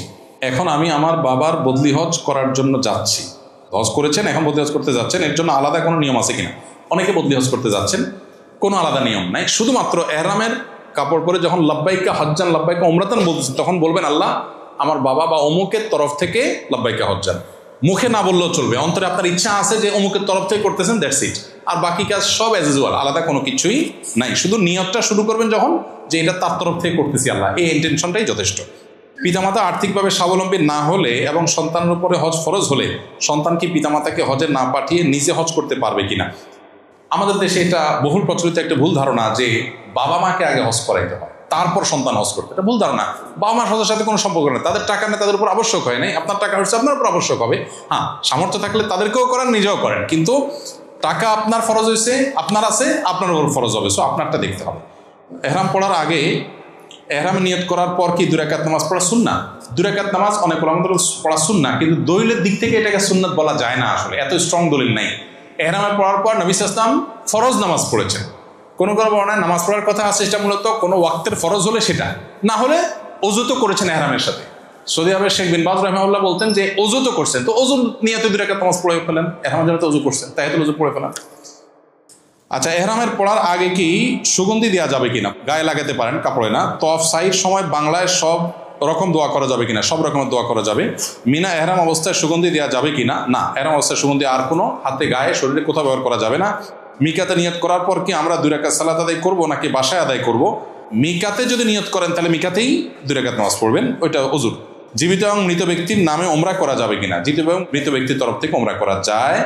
Speaker 1: এখন আমি আমার বাবার বদলি হজ করার জন্য যাচ্ছি। হজ করেছেন, এখন বদলি হজ করতে যাচ্ছেন, এর জন্য আলাদা কোনো নিয়ম আছে কিনা? অনেকে বদলি হজ করতে যাচ্ছেন, কোনো আলাদা নিয়ম নাই, শুধুমাত্র এহরামের কাপড় পরে যখন লাব্বাইকা হজ্জান লাব্বাইকা উমরাতান বলছেন, তখন বলবেন আল্লাহ আমার বাবা বা অমুকের তরফ থেকে লাব্বাইকা হজ্জান। মুখে না বললেও চলবে, অন্তরে আপনার ইচ্ছা আছে যে অমুকের তরফ থেকে করতেছেন, দ্যাটস ইট। আর বাকি কাজ সব অ্যাজ ইউজুয়াল, আলাদা কোনো কিছুই নাই। শুধু নিয়তটা শুরু করবেন যখন, যে এটা তার তরফ থেকে করতেছি আল্লাহ, এই ইন্টেনশনটাই যথেষ্ট। পিতামাতা আর্থিকভাবে স্বাবলম্বী না হলে এবং সন্তানের উপরে হজ ফরজ হলে সন্তান কি পিতামাতাকে হজে না পাঠিয়ে নিজে হজ করতে পারবে কিনা? আমাদের দেশে এটা বহুল প্রচলিত একটা ভুল ধারণা যে বাবা মাকে আগে হজ করাইতে হয়, তারপর সন্তান হজ করতে। এটা ভুল ধারণা। বাবা মার হজের সাথে কোনো সম্পর্ক নেই। তাদের টাকা নেই, তাদের উপর আবশ্যক হয় নাই। আপনার টাকা হচ্ছে আপনার উপর আবশ্যক হবে। হ্যাঁ, সামর্থ্য থাকলে তাদেরকেও করেন, নিজেও করেন, কিন্তু টাকা আপনার ফরজ হয়েছে, আপনার আছে, আপনার উপর ফরজ হবে। সো আপনারটা দেখতে হবে। এহরাম পড়ার আগে, এহরামে নিয়ত করার পর কি 2 রাকাত নামাজ পড়া সুন্নাহ? 2 রাকাত নামাজ অনেক ওলামাদের পড়া সুন্নাহ, কিন্তু দলিলের দিক থেকে এটাকে সুন্নাত বলা যায় না। আসলে এত স্ট্রং দলিল নাই। এহরামে পড়ার পর নবী সাল্লাল্লাহু আলাইহি ওয়াসাল্লাম ফরজ নামাজ পড়েছেন। কোনো বর্ণনায় নামাজ পড়ার কথা আছে, সেটা মূলত কোনো ওয়াক্তের ফরজ হলে সেটা, না হলে ওযু তো করেছেন এহরামের সাথে। সৌদি আরবের শেখ বিন বাজ রাহিমাহুল্লাহ বলতেন যে ওযু তো করছেন, তো ওযুর নিয়তে 2 রাকাত নামাজ পড়ে ফেলেন, এহরামের জন্য তো ওযু করছেন, তাহিয়াতুল ওযু পড়ে ফেলেন। আচ্ছা, এহরামের পড়ার আগে কি সুগন্ধি দেওয়া যাবে কিনা? গায়ে লাগাতে পারেন, কাপড়ে না। তওয়াফ সাইর সময় বাংলায় সব রকম দোয়া করা যাবে কিনা? সব রকমের দোয়া করা যাবে। মিনা এহরাম অবস্থায় সুগন্ধি দেওয়া যাবে কিনা? না, এহরাম অবস্থায় সুগন্ধি আর কোনো হাতে, গায়ে, শরীরে কোথাও ব্যবহার করা যাবে না। মিকাতে নিয়ত করার পর কি আমরা 2 রাকাত সালাত আদায় করবো নাকি বাসায় আদায় করব? মিকাতে যদি নিয়ত করেন তাহলে মিকাতেই 2 রাকাত নামাজ পড়বেন, ওইটা ওযুর। জীবিত এবং মৃত ব্যক্তির নামে ওমরা করা যাবে কিনা? জীবিত এবং মৃত ব্যক্তির তরফ থেকে ওমরা করা যায়।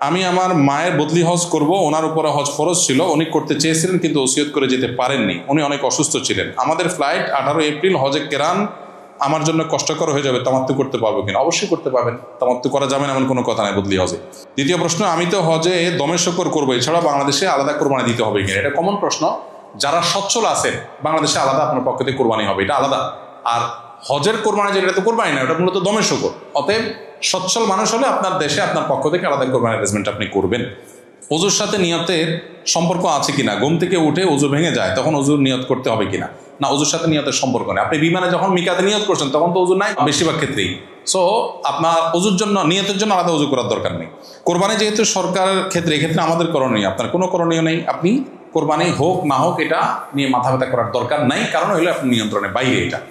Speaker 1: আমি আমার মায়ের বদলি হজ করব, ওনার উপরে হজ ফরজ ছিল, উনি করতে চেয়েছিলেন কিন্তু ওসিয়ত করে যেতে পারেননি, উনি অনেক অসুস্থ ছিলেন। আমাদের ফ্লাইট 18 এপ্রিল, হজে কেরান আমার জন্য কষ্টকর হয়ে যাবে, তামাত্তু করতে পারবো কিনা? অবশ্যই করতে পারবেন, তামাত্তু করা যাবে না এমন কোনো কথা নাই বদলি হজে। দ্বিতীয় প্রশ্ন, আমি তো হজে দমে শকর করবো, এছাড়া বাংলাদেশে আলাদা কোরবানি দিতে হবে কিনা? এটা কমন প্রশ্ন। যারা সচ্ছল আছেন, বাংলাদেশে আলাদা আপনার পক্ষ থেকে কোরবানি হবে, এটা আলাদা। আর হজের কোরবানি যেটা, তো কোরবানি না, ওটা মূলত দমে শকর। অতএব সচ্ছল মানুষ হলে আপনার দেশে আপনার পক্ষ থেকে আলাদা কোরবানি অ্যারেঞ্জমেন্ট আপনি করবেন। ওযুর সাথে নিয়তের সম্পর্ক আছে কিনা? ঘুম থেকে উঠে ওযু ভেঙে যায়, তখন ওযুর নিয়ত করতে হবে কিনা? না, ওযুর সাথে নিয়তের সম্পর্ক নেই। আপনি বিমানে যখন মিকাতে নিয়ত করছেন তখন তো ওযু নাই বেশিরভাগ ক্ষেত্রেই। সো আপনার ওযুর জন্য, নিয়তের জন্য আলাদা ওযু করার দরকার নেই। কোরবানি যেহেতু সরকারের ক্ষেত্রে, এক্ষেত্রে আমাদের করণীয়, আপনার কোনো করণীয় নেই। আপনি কোরবানি হোক না হোক এটা নিয়ে মাথা ব্যথা করার দরকার নাই, কারণ হইলে আপনি নিয়ন্ত্রণের বাইরে এটা।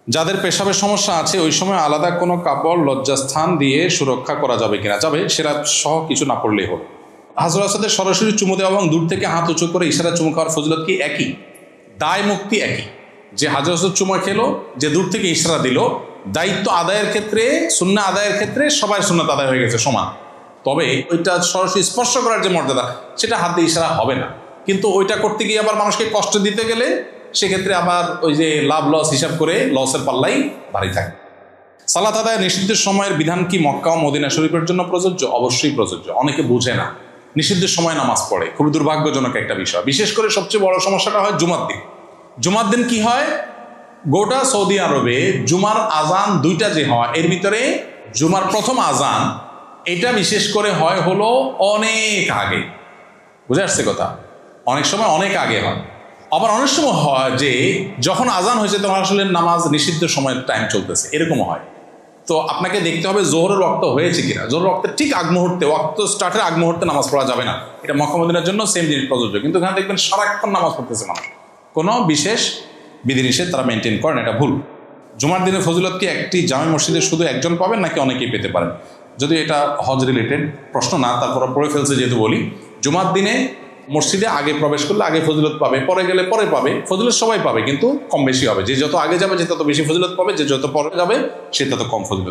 Speaker 1: যাদের পেশাবের সমস্যা আছে, ওই সময় আলাদা কোনো কাপড় লজ্জাস্থান দিয়ে সুরক্ষা করা যাবে কিনা? যাবে, সেটা সহ কিছু না পড়লেই হলো। হাজর আসাদের সরাসরি চুমু দেওয়া এবং দূর থেকে হাত উঁচু করে ইশারা চুমু খাওয়ার ফজিলত কি একই? দায় মুক্তি একই। যে হাজর আসাদ চুমা খেলো, যে দূর থেকে ইশারা দিল, দায়িত্ব আদায়ের ক্ষেত্রে, সুন্নাহ আদায়ের ক্ষেত্রে সবাই সুন্নাত আদায় হয়ে গেছে সমান। তবে ওইটা সরাসরি স্পর্শ করার যে মর্যাদা, সেটা হাত দিয়ে ইশারা হবে না। কিন্তু ওইটা করতে গিয়ে আবার মানুষকে কষ্ট দিতে গেলে সেক্ষেত্রে আবার ওই যে লাভ লস হিসাব করে লসের পাল্লাই ভারী থাকে। সালাত আদায় নিষিদ্ধ সময়ের বিধান কি মক্কা ও মদিনা শরীফের জন্য প্রযোজ্য? অবশ্যই প্রযোজ্য। অনেকে বুঝে না, নিষিদ্ধ সময় নামাজ পড়ে, খুবই দুর্ভাগ্যজনক একটা বিষয়। বিশেষ করে সবচেয়ে বড় সমস্যাটা হয় জুমার দিন। জুমার দিন কি হয়, গোটা সৌদি আরবে জুমার আজান 2টা যে হয়, এর ভিতরে জুমার প্রথম আজান এটা বিশেষ করে হয় হলো অনেক আগে। বুঝে আসছে কথা? অনেক সময় অনেক আগে হয়। আবার অনেক সময় হয় যে যখন আজান হয়েছে তখন আসলে নামাজ নিষিদ্ধ সময়ের টাইম চলতেছে, এরকমও হয়। তো আপনাকে দেখতে হবে জোহরের ওয়াক্ত হয়েছে কিনা। জোহরের ওয়াক্তের ঠিক আগ মুহূর্তে, ওয়াক্ত স্টার্টের আগ মুহূর্তে নামাজ পড়া যাবে না। এটা মক্কা মদিনার জন্য সেম জিনিস প্রযোজ্য। কিন্তু এখানে দেখবেন সারাক্ষণ নামাজ পড়তেছে মানুষ, কোনো বিশেষ বিধিনিষেধ তারা মেনটেন করেন, এটা ভুল। জুমার দিনের ফজিলত কি একটি জামে মসজিদে শুধু একজন পাবেন নাকি অনেকেই পেতে পারেন? যদি এটা হজ রিলেটেড প্রশ্ন না, তারপর পড়ে ফেলছে যেহেতু বলি, জুমার দিনে মসজিদে আগে প্রবেশ করলে আগে ফজিলত পাবে, পরে গেলে পরে পাবে। ফজিলত সবাই পাবে, কিন্তু কম বেশি হবে। যে যত আগে যাবে সে তত বেশি ফজিলত পাবে, যে যত পরে যাবে সে তত কম ফজিলত।